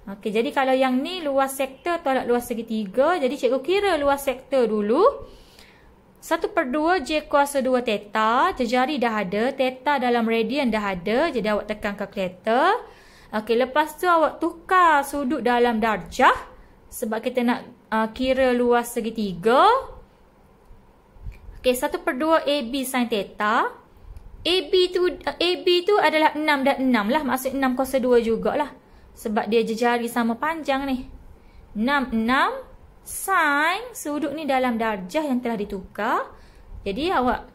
Speaker 1: Okey, jadi kalau yang ni luas sektor tolak luas segitiga. Jadi cikgu kira luas sektor dulu. 1/2 J kuasa 2 theta. Jejari dah ada. Theta dalam radian dah ada. Jadi awak tekan kalkulator. Okey, lepas tu awak tukar sudut dalam darjah. Sebab kita nak kira luas segitiga. Okey, 1/2 AB sin theta. AB tu adalah 6 dan 6 lah. Maksud 6 kuasa 2 jugalah. Sebab dia jejari sama panjang ni. 6 sin sudut ni dalam darjah yang telah ditukar. Jadi awak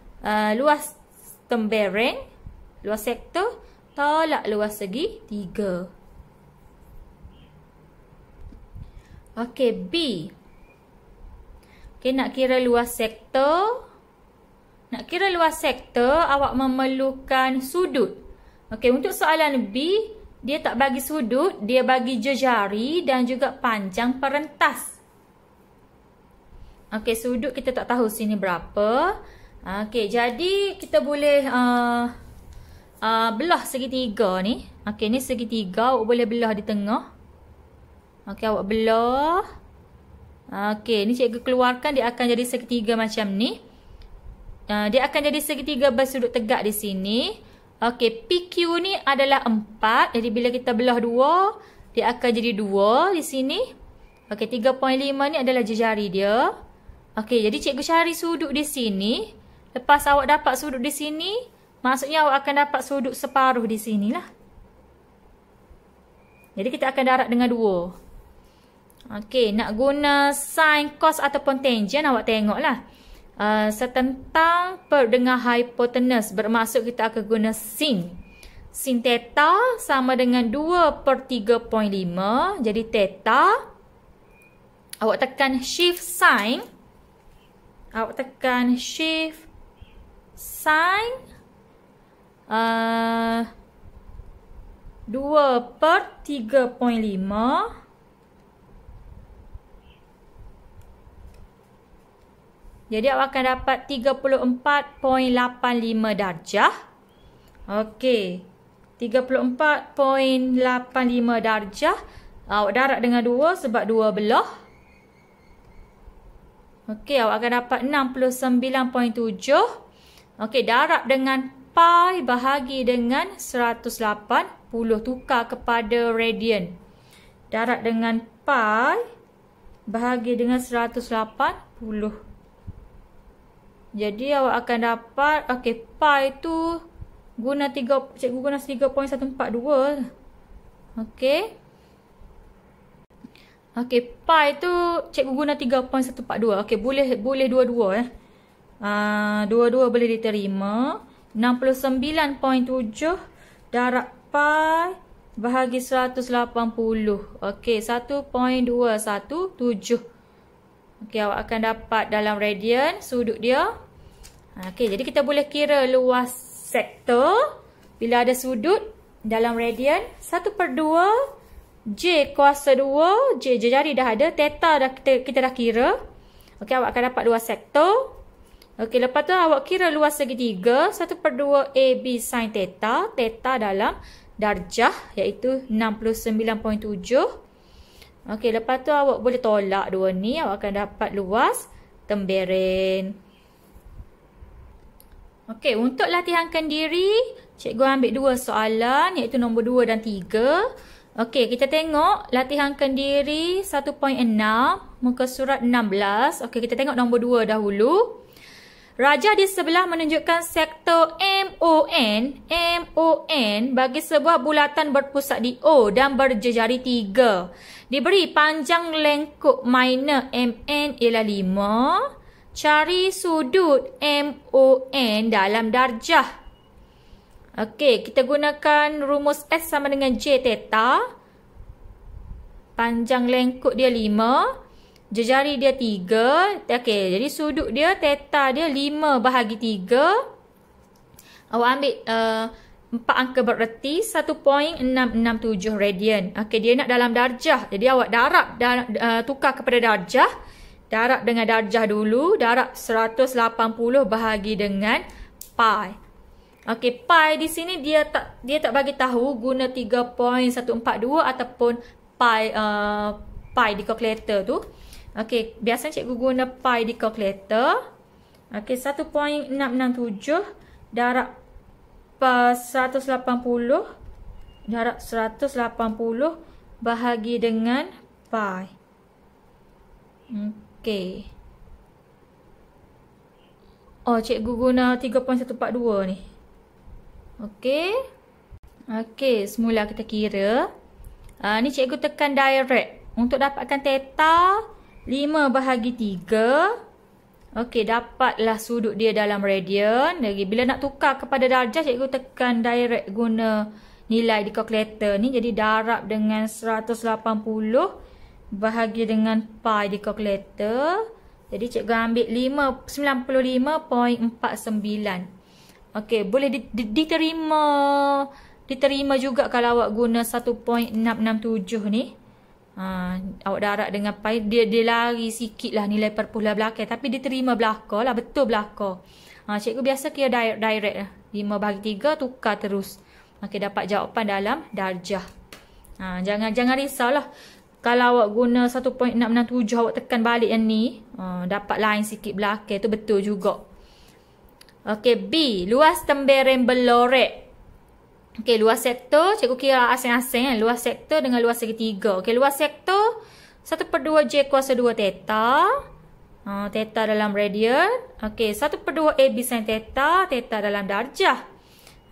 Speaker 1: luas tembereng, luas sektor tolak luas segitiga. Okey, B. Okey, nak kira luas sektor. Nak kira luas sektor, awak memerlukan sudut. Okey, untuk soalan B, dia tak bagi sudut, dia bagi jejari dan juga panjang perentas. Okey, sudut kita tak tahu sini berapa. Okey, jadi kita boleh belah segitiga ni. Okey, ni segitiga, awak boleh belah di tengah. Okey, awak belah. Okey, ni cikgu keluarkan, dia akan jadi segitiga macam ni. Dia akan jadi segitiga bersudut tegak di sini. Okey, PQ ni adalah 4. Jadi bila kita belah 2, dia akan jadi 2 di sini. Okey, 3.5 ni adalah jejari dia. Okey, jadi cikgu cari sudut di sini. Lepas awak dapat sudut di sini, maksudnya awak akan dapat sudut separuh di sinilah. Jadi kita akan darab dengan 2. Okey, nak guna sin, cos ataupun tangent, awak tengoklah. Setentang per dengan hipotenus, bermaksud kita akan guna sin. Sin theta sama dengan 2/3.5. Jadi theta, awak tekan shift sin. Awak tekan shift sin 2/3.5. Jadi awak akan dapat 34.85 darjah. Okey, 34.85 darjah. Awak darab dengan 2 sebab 2 belah. Okey, awak akan dapat 69.7. Okey, darab dengan pi bahagi dengan 180. Tukar kepada radian. darab dengan pi bahagi dengan 180. Jadi awak akan dapat, okey, pi tu guna 3, cikgu guna 3.142. Okey. Okey, pi tu cikgu guna 3.142. Okey, boleh dua-dua dua-dua boleh diterima. 69.7 darab pi bahagi 180. Okey, 1.217. Okey, awak akan dapat dalam radian sudut dia. Okey, jadi kita boleh kira luas sektor bila ada sudut dalam radian. 1/2 J kuasa 2. J jari dah ada. Theta dah kita dah kira. Okey, awak akan dapat luas sektor. Okey, lepas tu awak kira luas segitiga. 1/2 AB sin theta. Theta dalam darjah iaitu 69.7. Okey, lepas tu awak boleh tolak dua ni. Awak akan dapat luas tembereng. Okey, untuk latihankan diri, cikgu ambil dua soalan iaitu nombor 2 dan 3. Okey, kita tengok latihankan diri 1.6 muka surat 16. Okey, kita tengok nombor 2 dahulu. Rajah di sebelah menunjukkan sektor MON bagi sebuah bulatan berpusat di O dan berjejari 3. Diberi panjang lengkuk minor MN ialah 5. Cari sudut MON dalam darjah. Okey, kita gunakan rumus S sama dengan J theta. Panjang lengkuk dia 5. Jejari dia 3. Okey, jadi sudut dia theta dia 5 bahagi 3. Awak ambil 4 angka bererti 1.667 radian. Okey, dia nak dalam darjah. Jadi awak darab tukar kepada darjah. Darab dengan darjah dulu. Darab 180 bahagi dengan pi. Okey, pi di sini dia tak bagi tahu guna 3.142 ataupun pi di kalkulator tu. Okey, biasanya cikgu guna pi di kalkulator. Okey, 1.667 darab 180 darab 180 bahagi dengan pi. Okey. Oh, cikgu guna 3.142 ni. Okey. Okey, semula kita kira. Ni cikgu tekan direct. Untuk dapatkan theta 5 bahagi 3. Okey, dapatlah sudut dia dalam radian. Lagi bila nak tukar kepada darjah, cikgu tekan direct guna nilai di kalkulator ni. Jadi darab dengan 180 bahagi dengan pi di kalkulator. Jadi cikgu ambil 95.49. Okey, boleh diterima juga kalau awak guna 1.667 ni. Awak darab dengan pi, dia lari sikit lah nilai perpuluhan belakang, tapi diterima belakang lah, betul belakang. Cikgu biasa kira direct lah. 5 bahagi 3 tukar terus. Okey, dapat jawapan dalam darjah. Jangan risaulah. Kalau awak guna 1.667 awak tekan balik yang ni, dapat lain sikit belakang tu, betul juga. Okey, B, luas tembereng berlorek. Okey, luas sektor, cikgu kira asing-asing. Luas sektor dengan luas segitiga. Okey, luas sektor 1/2 J kuasa 2 theta. Theta dalam radian. Okey, 1/2 AB sin theta. Theta dalam darjah.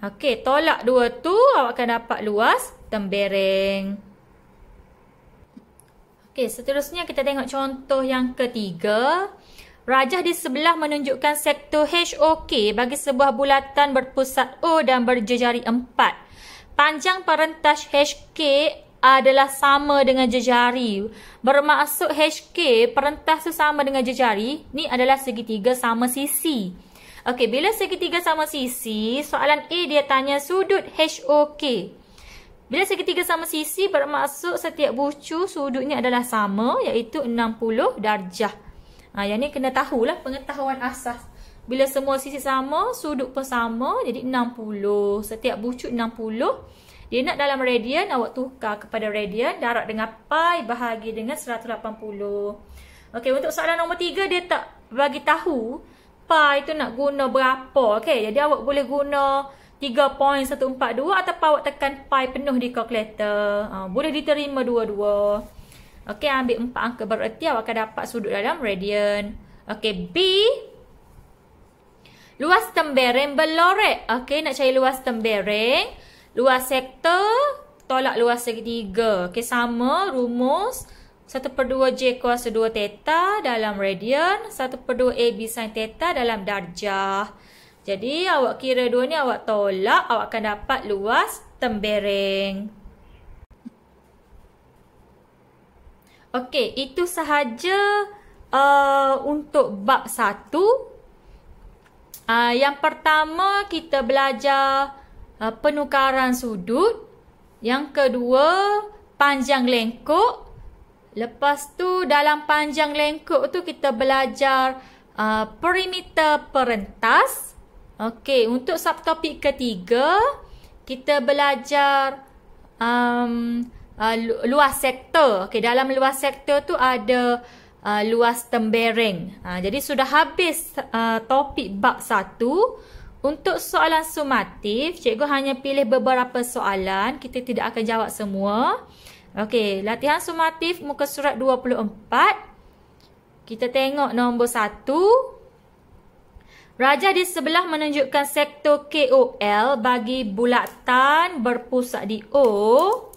Speaker 1: Okey, tolak 2 tu, awak akan dapat luas tembereng. Okey, seterusnya kita tengok contoh yang ketiga. Rajah di sebelah menunjukkan sektor HOK bagi sebuah bulatan berpusat O dan berjejari 4. Panjang perentas HK adalah sama dengan jejari. Bermaksud HK perentas tu sama dengan jejari. Ni adalah segitiga sama sisi. Okey, bila segitiga sama sisi, soalan A dia tanya sudut HOK. Bila segitiga sama sisi bermaksud setiap bucu sudutnya adalah sama, iaitu 60 darjah. Yang ni kena tahulah pengetahuan asas. Bila semua sisi sama, sudut pun sama, jadi 60. Setiap bucu 60. Dia nak dalam radian, awak tukar kepada radian, darab dengan pi bahagi dengan 180. Okey, untuk soalan nombor 3 dia tak bagi tahu pi tu nak guna berapa. Okey, jadi awak boleh guna 3.142 ataupun awak tekan pi penuh di kalkulator. Boleh diterima dua-dua. Okey, ambil 4 angka bererti awak akan dapat sudut dalam radian. Okey, B. Luas tembereng berlorek. Okey, nak cari luas tembereng. Luas sektor tolak luas segitiga. Okey, sama rumus 1/2 J kuasa 2 theta dalam radian. 1/2 AB sin theta dalam darjah. Jadi, awak kira dua ni awak tolak, awak akan dapat luas tembereng. Okey, itu sahaja untuk bab 1. Yang pertama, kita belajar penukaran sudut. Yang kedua, panjang lengkuk. Lepas tu, dalam panjang lengkuk tu kita belajar perimeter perentas. Okey, untuk subtopik ketiga, kita belajar luas sektor. Okey, dalam luas sektor tu ada luas tembereng. Jadi sudah habis topik bab 1. Untuk soalan sumatif, cikgu hanya pilih beberapa soalan. Kita tidak akan jawab semua. Okey, latihan sumatif muka surat 24. Kita tengok nombor 1. Rajah di sebelah menunjukkan sektor KOL bagi bulatan berpusat di O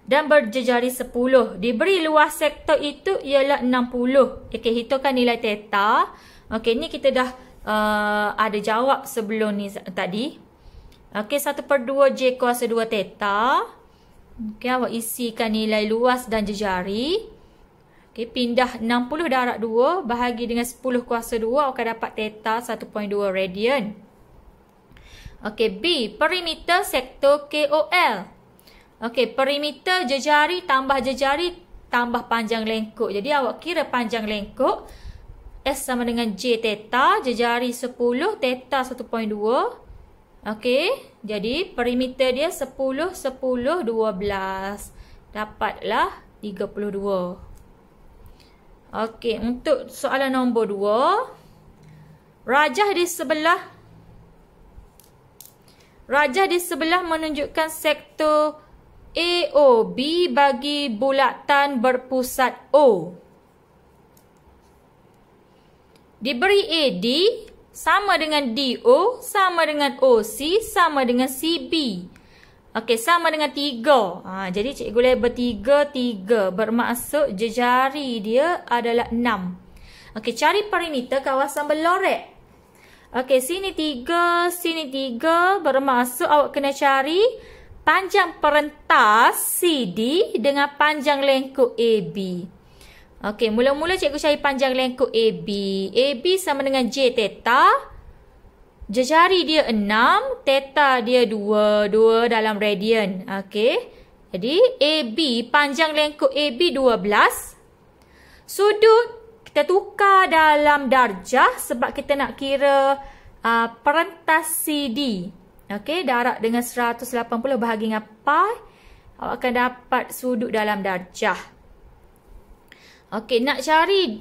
Speaker 1: dan berjejari 10. Diberi luas sektor itu ialah 60. Okey, hitungkan nilai theta. Okey, ni kita dah ada jawab sebelum ni tadi. Okey, 1/2 J kuasa 2 theta. Okey, awak isikan nilai luas dan jejari. Okey, pindah 60 darab 2 bahagi dengan 10 kuasa 2, awak akan dapat theta 1.2 radian. Okey, B. Perimeter sektor KOL. Okey, perimeter jejari tambah panjang lengkuk. Jadi, awak kira panjang lengkuk. S sama dengan J theta. Jejari 10, theta 1.2. Okey, jadi perimeter dia 10, 10, 12. Dapatlah 32. Okey, untuk soalan nombor 2. Rajah di sebelah menunjukkan sektor AOB bagi bulatan berpusat O. Diberi AD sama dengan DO, sama dengan OC, sama dengan CB. Okey, sama dengan 3. Jadi cikgu label 3. Bermaksud jejari dia adalah 6. Okey, cari perimeter kawasan berlorek. Okey, sini 3, sini 3. Bermaksud awak kena cari panjang perentas CD dengan panjang lengkuk AB. Okey, mula-mula cikgu cari panjang lengkuk AB. AB sama dengan J theta. Jejari dia 6, theta dia 2 dalam radian. Okey. Jadi AB, panjang lengkuk AB 12. Sudut kita tukar dalam darjah sebab kita nak kira perentas CD. Okey, darab dengan 180 bahagi dengan pi, awak akan dapat sudut dalam darjah. Okey, nak cari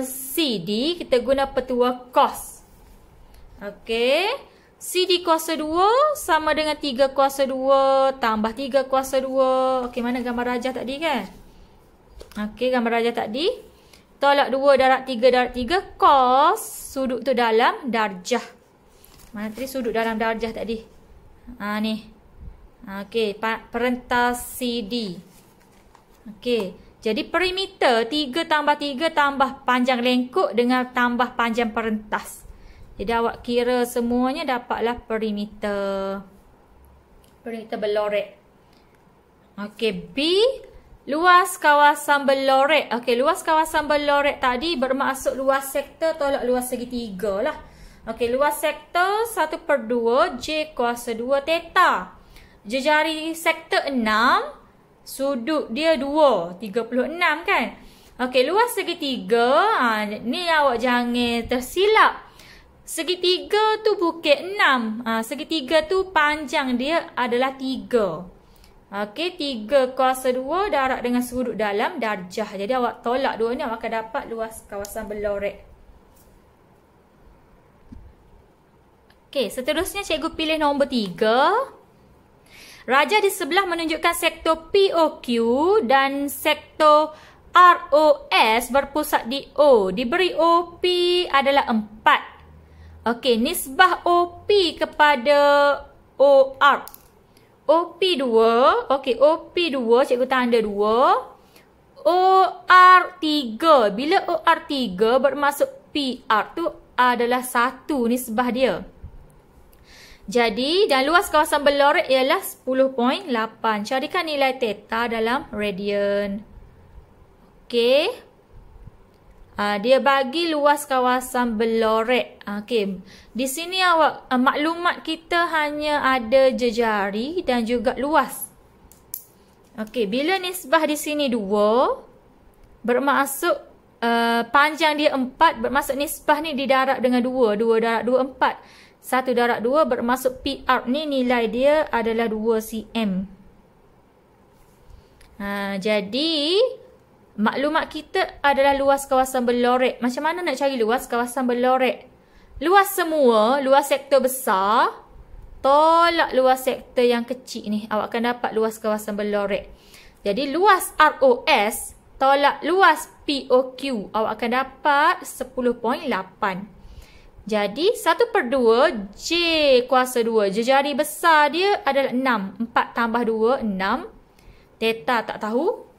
Speaker 1: CD, kita guna petua cos. Okey, CD kuasa 2 sama dengan 3 kuasa 2 tambah 3 kuasa 2. Okey, mana gambar rajah tadi kan? Okey, gambar rajah tadi. Tolak 2 darab 3 darab 3 cos sudut tu dalam darjah. Mana tadi sudut dalam darjah tadi? Ni. Okey, perentas CD. Okey, jadi perimeter 3 tambah 3 tambah panjang lengkuk dengan tambah panjang perentas. Jadi awak kira semuanya dapatlah perimeter. Perimeter berlorek. Okey, B. Luas kawasan berlorek. Okey, luas kawasan berlorek tadi bermaksud luas sektor tolak luas segitiga lah. Okey, luas sektor 1/2 J kuasa 2 theta. Jejari sektor 6. Sudut dia 2. 36 kan? Okey, luas segitiga. Ni awak jangan tersilap. Segitiga tu bukit 6. Segitiga tu panjang dia adalah 3. Okey, 3 kuasa 2 darab dengan sudut dalam darjah. Jadi awak tolak dua ni, awak akan dapat luas kawasan berlorek. Okey, seterusnya cikgu pilih nombor 3. Rajah di sebelah menunjukkan sektor POQ dan sektor ROS berpusat di O. Diberi OP adalah 4. Okey, nisbah OP kepada OR. OP 2. Okey, OP 2, cikgu tanda 2. OR 3. Bila OR 3 bermaksud PR tu adalah 1 nisbah dia. Jadi, dan luas kawasan berlorek ialah 10.8. Carikan nilai theta dalam radian. Okey. Dia bagi luas kawasan berlorek. Okey. Di sini awak maklumat kita hanya ada jejari dan juga luas. Okey, bila nisbah di sini 2, bermaksud panjang dia 4, bermaksud nisbah ni didarab dengan 2. 2 darab 2, 4. 1 darab 2 bermaksud PR ni nilai dia adalah 2 cm. Jadi, maklumat kita adalah luas kawasan berlorek. Macam mana nak cari luas kawasan berlorek? Luas semua, luas sektor besar, tolak luas sektor yang kecil ni. Awak akan dapat luas kawasan berlorek. Jadi, luas ROS tolak luas POQ. Awak akan dapat 10.8. Jadi, 1/2 J kuasa 2. Jejari besar dia adalah 6. 4 tambah 2, 6. Theta tak tahu.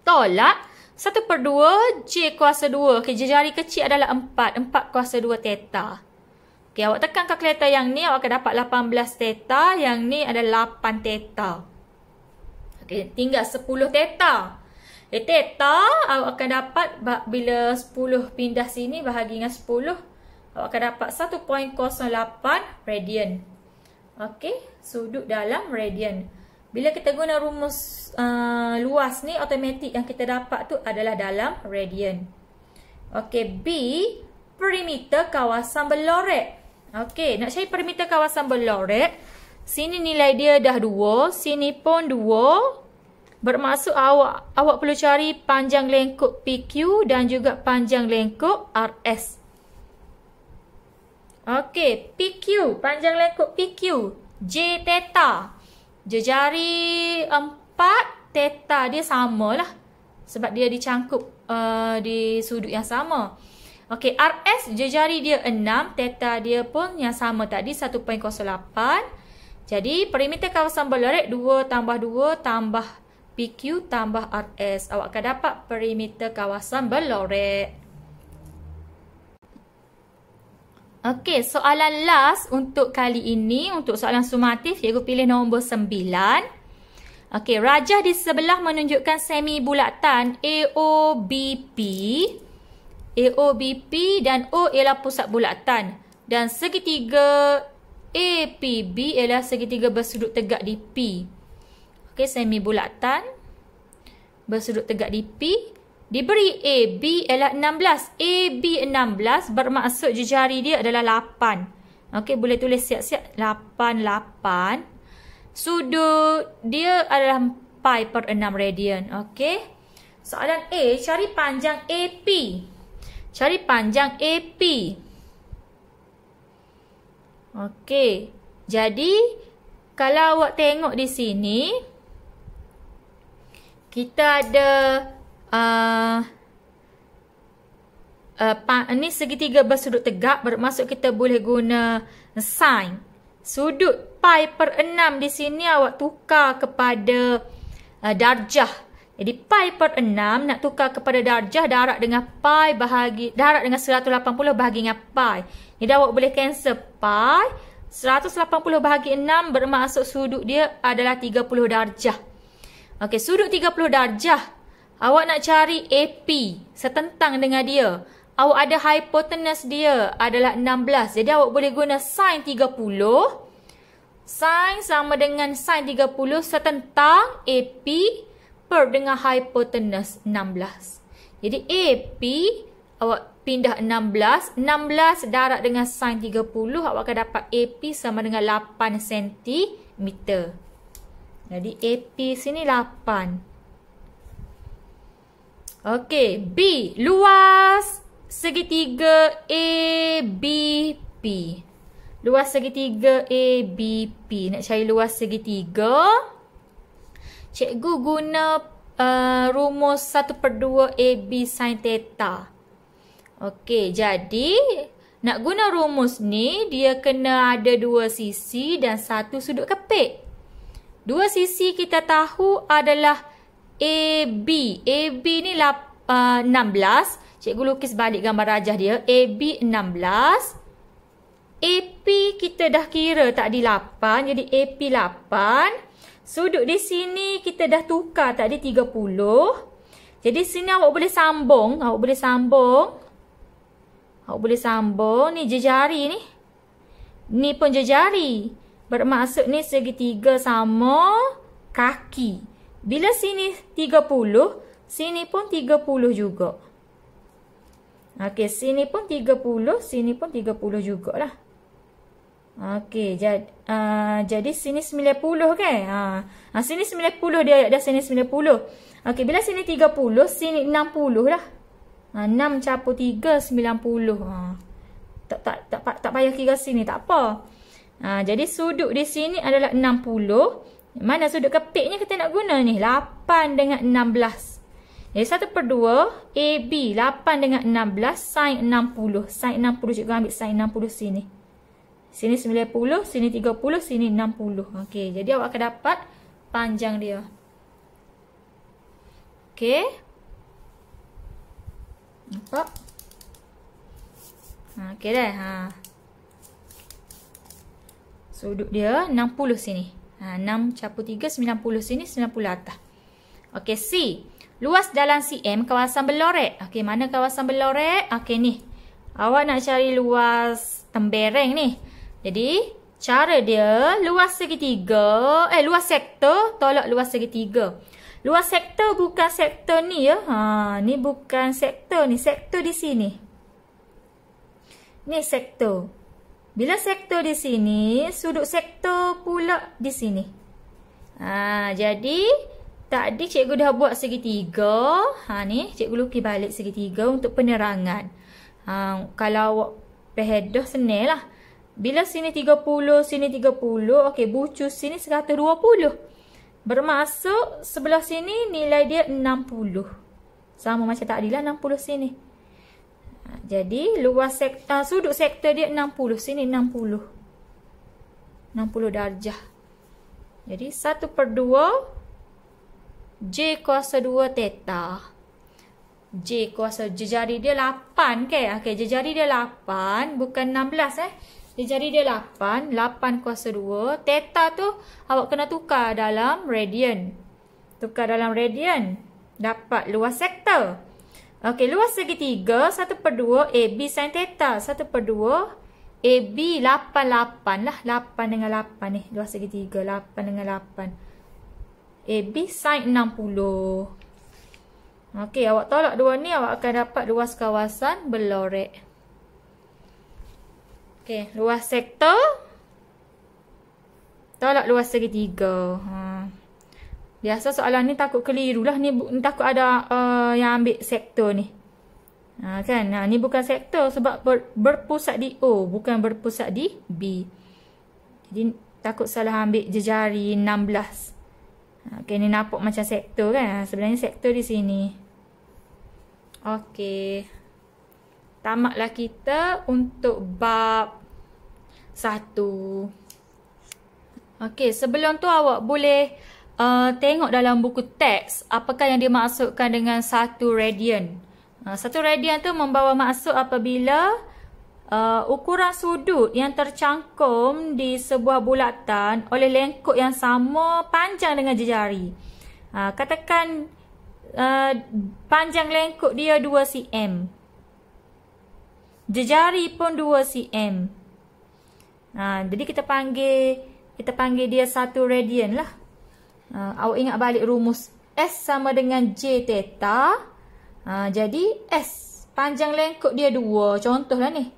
Speaker 1: Tolak 1/2 J kuasa 2. Okay, jejari kecil adalah 4. 4 kuasa 2 theta. Okay, awak tekan kalkulator yang ni, awak akan dapat 18 theta. Yang ni adalah 8 theta. Okay, tinggal 10 theta. Theta awak akan dapat bila 10 pindah sini bahagi dengan 10. Awak akan dapat 1.08 radian. Okey, sudut dalam radian. Bila kita guna rumus luas ni, automatik yang kita dapat tu adalah dalam radian. Okey, B, perimeter kawasan berlorek. Okey, nak cari perimeter kawasan berlorek, sini nilai dia dah 2, sini pun 2. Bermaksud awak perlu cari panjang lengkuk PQ dan juga panjang lengkuk RS. Okey, PQ, panjang lengkuk PQ, J theta. Jejari 4, theta dia samalah. Sebab dia dicangkup di sudut yang sama. Okey, RS, jejari dia 6, theta dia pun yang sama tadi, 1.08. Jadi, perimeter kawasan berlorek 2 tambah 2 tambah PQ tambah RS. Awak akan dapat perimeter kawasan berlorek. Okey, soalan last untuk kali ini, untuk soalan sumatif, cikgu pilih nombor 9. Okey, rajah di sebelah menunjukkan semi bulatan AOBP. AOBP dan O ialah pusat bulatan. Dan segitiga APB ialah segitiga bersudut tegak di P. Okey, semi bulatan bersudut tegak di P. Diberi AB ialah 16. AB 16 bermaksud jejari dia adalah 8. Okey, boleh tulis siap-siap 8, 8. Sudut dia adalah pi per 6 radian. Okey. Soalan A, cari panjang AP. Cari panjang AP. Okey. Jadi, kalau awak tengok di sini, kita ada ni segitiga bersudut tegak, bermaksud kita boleh guna sin. Sudut pi per 6 di sini awak tukar kepada darjah. Jadi pi per 6 nak tukar kepada darjah, darab dengan pi bahagi, darab dengan 180 bahagi dengan pi. Jadi awak boleh cancel pi. 180 bahagi 6 bermaksud sudut dia adalah 30 darjah. Okey, sudut 30 darjah. Awak nak cari AP setentang dengan dia. Awak ada hipotenus dia adalah 16. Jadi awak boleh guna sin 30. Sin sama dengan sin 30 setentang AP per dengan hipotenus 16. Jadi AP awak pindah 16. 16 darab dengan sin 30. Awak akan dapat AP sama dengan 8 cm. Jadi AP sini 8. Okey, B, luas segitiga ABP. luas segitiga ABP. Nak cari luas segitiga, cikgu guna rumus 1/2 AB sin theta. Okey, jadi nak guna rumus ni, dia kena ada dua sisi dan satu sudut kepit. Dua sisi kita tahu adalah AB. AB ni 16. Cikgu lukis balik gambar rajah dia. AB 16. AP kita dah kira tadi 8. Jadi AP 8. Sudut di sini kita dah tukar tadi 30. Jadi sini awak boleh sambung. Awak boleh sambung. Ni jejari ni. Ni pun jejari. Bermaksud ni segitiga sama kaki. Bila sini 30, sini pun 30 juga. Okey, sini pun 30, sini pun 30 jugalah. Okey, jadi sini 90 kan? Sini 90 dia dah sini 90. Okey, bila sini 30, sini 60 lah. 6 campur 3, 90. Tak payah kira sini, tak apa. Jadi sudut di sini adalah 60. Mana sudut kepitnya kita nak guna ni? 8 dengan 16. Jadi 1/2 AB 8 dengan 16 sin 60. Sin 60 cikgu ambil sin 60 sini. Sini 90, sini 30, sini 60. Okey, jadi awak akan dapat panjang dia. Okey. Nampak? Okey dah. Sudut dia 60 sini. 6 campur 3, 90 sini, 90 atas. Okey, C. Luas dalam cm kawasan berlorek. Okey, mana kawasan berlorek? Okey, ni. Awak nak cari luas tembereng ni. Jadi, cara dia luas segitiga. Luas sektor tolak luas segitiga. Luas sektor bukan sektor ni ya. Ni bukan sektor ni. Sektor di sini. Ni sektor. Bila sektor di sini, sudut sektor pula di sini. Jadi, tadi cikgu dah buat segitiga. Ni, cikgu lukis balik segitiga untuk penerangan. Kalau awak pehedah senang lah. Bila sini 30, sini 30. Okey, bucu sini 120. Bermaksud sebelah sini nilai dia 60. Sama macam tadi lah 60 sini. Jadi luas sudut sektor dia 60. Sini 60. 60 darjah. Jadi 1/2 J kuasa 2 theta. J kuasa jejari dia 8 kan? Okey, jejari dia 8 bukan 16 Jejari dia 8. 8 kuasa 2. Theta tu awak kena tukar dalam radian. Tukar dalam radian. Dapat luas sektor. Okey, luas segitiga 1/2 AB sin theta. 1/2 AB 88 lah. 8 dengan 8 ni. Luas segitiga 8 dengan 8. AB sin 60. Okey, awak tolak dua ni, awak akan dapat luas kawasan berlorek. Okey, luas sektor tolak luas segitiga. Biasa soalan ni takut keliru lah. Ni takut ada yang ambil sektor ni. Kan? Ni bukan sektor sebab berpusat di O. Bukan berpusat di B. Jadi takut salah ambil jejari 16. Okey, ni nampak macam sektor kan? Sebenarnya sektor di sini. Okey. Tamatlah kita untuk bab 1. Okey, sebelum tu awak boleh tengok dalam buku teks apakah yang dimaksudkan dengan 1 radian. 1 radian tu membawa maksud apabila ukuran sudut yang tercangkum di sebuah bulatan oleh lengkuk yang sama panjang dengan jejari. Katakan panjang lengkuk dia 2 cm. Jejari pun 2 cm. Jadi kita panggil dia 1 radian lah. Awak ingat balik rumus S sama dengan J theta. Jadi S panjang lengkuk dia 2. Contohlah ni.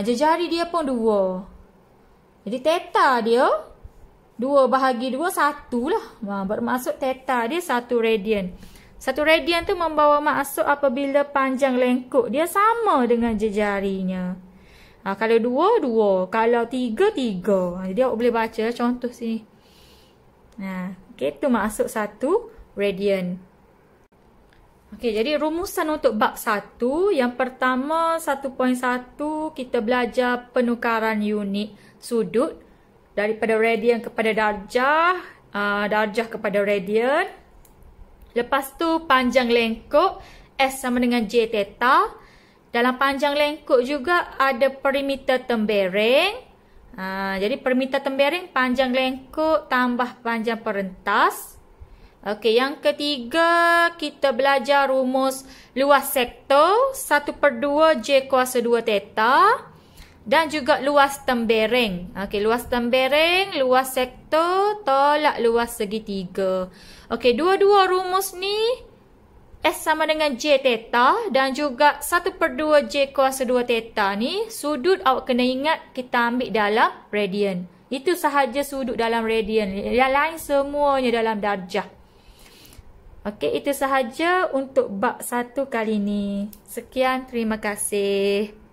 Speaker 1: Jejari dia pun 2. Jadi theta dia 2 bahagi 2 1 lah. Bermaksud theta dia 1 radian. 1 radian tu membawa maksud apabila panjang lengkuk dia sama dengan jejarinya. Kalau 2, 2. Kalau 3, 3. Jadi awak boleh baca contoh sini. Okey, tu maksud 1 radian. Okey, jadi rumusan untuk bab 1. Yang pertama, 1.1, kita belajar penukaran unit sudut daripada radian kepada darjah, darjah kepada radian. Lepas tu, panjang lengkuk S sama dengan J theta. Dalam panjang lengkuk juga ada perimeter tembereng. Jadi perimeter tembereng, panjang lengkuk tambah panjang perentas. Okey, yang ketiga kita belajar rumus luas sektor 1/2 J kuasa 2 theta. Dan juga luas tembereng. Okey, luas tembereng, luas sektor tolak luas segitiga. Okey, dua-dua rumus ni S sama dengan J theta dan juga 1/2 J kuasa 2 theta ni sudut awak kena ingat kita ambil dalam radian. Itu sahaja sudut dalam radian. Yang lain semuanya dalam darjah. Okey, itu sahaja untuk bab 1 kali ni. Sekian, terima kasih.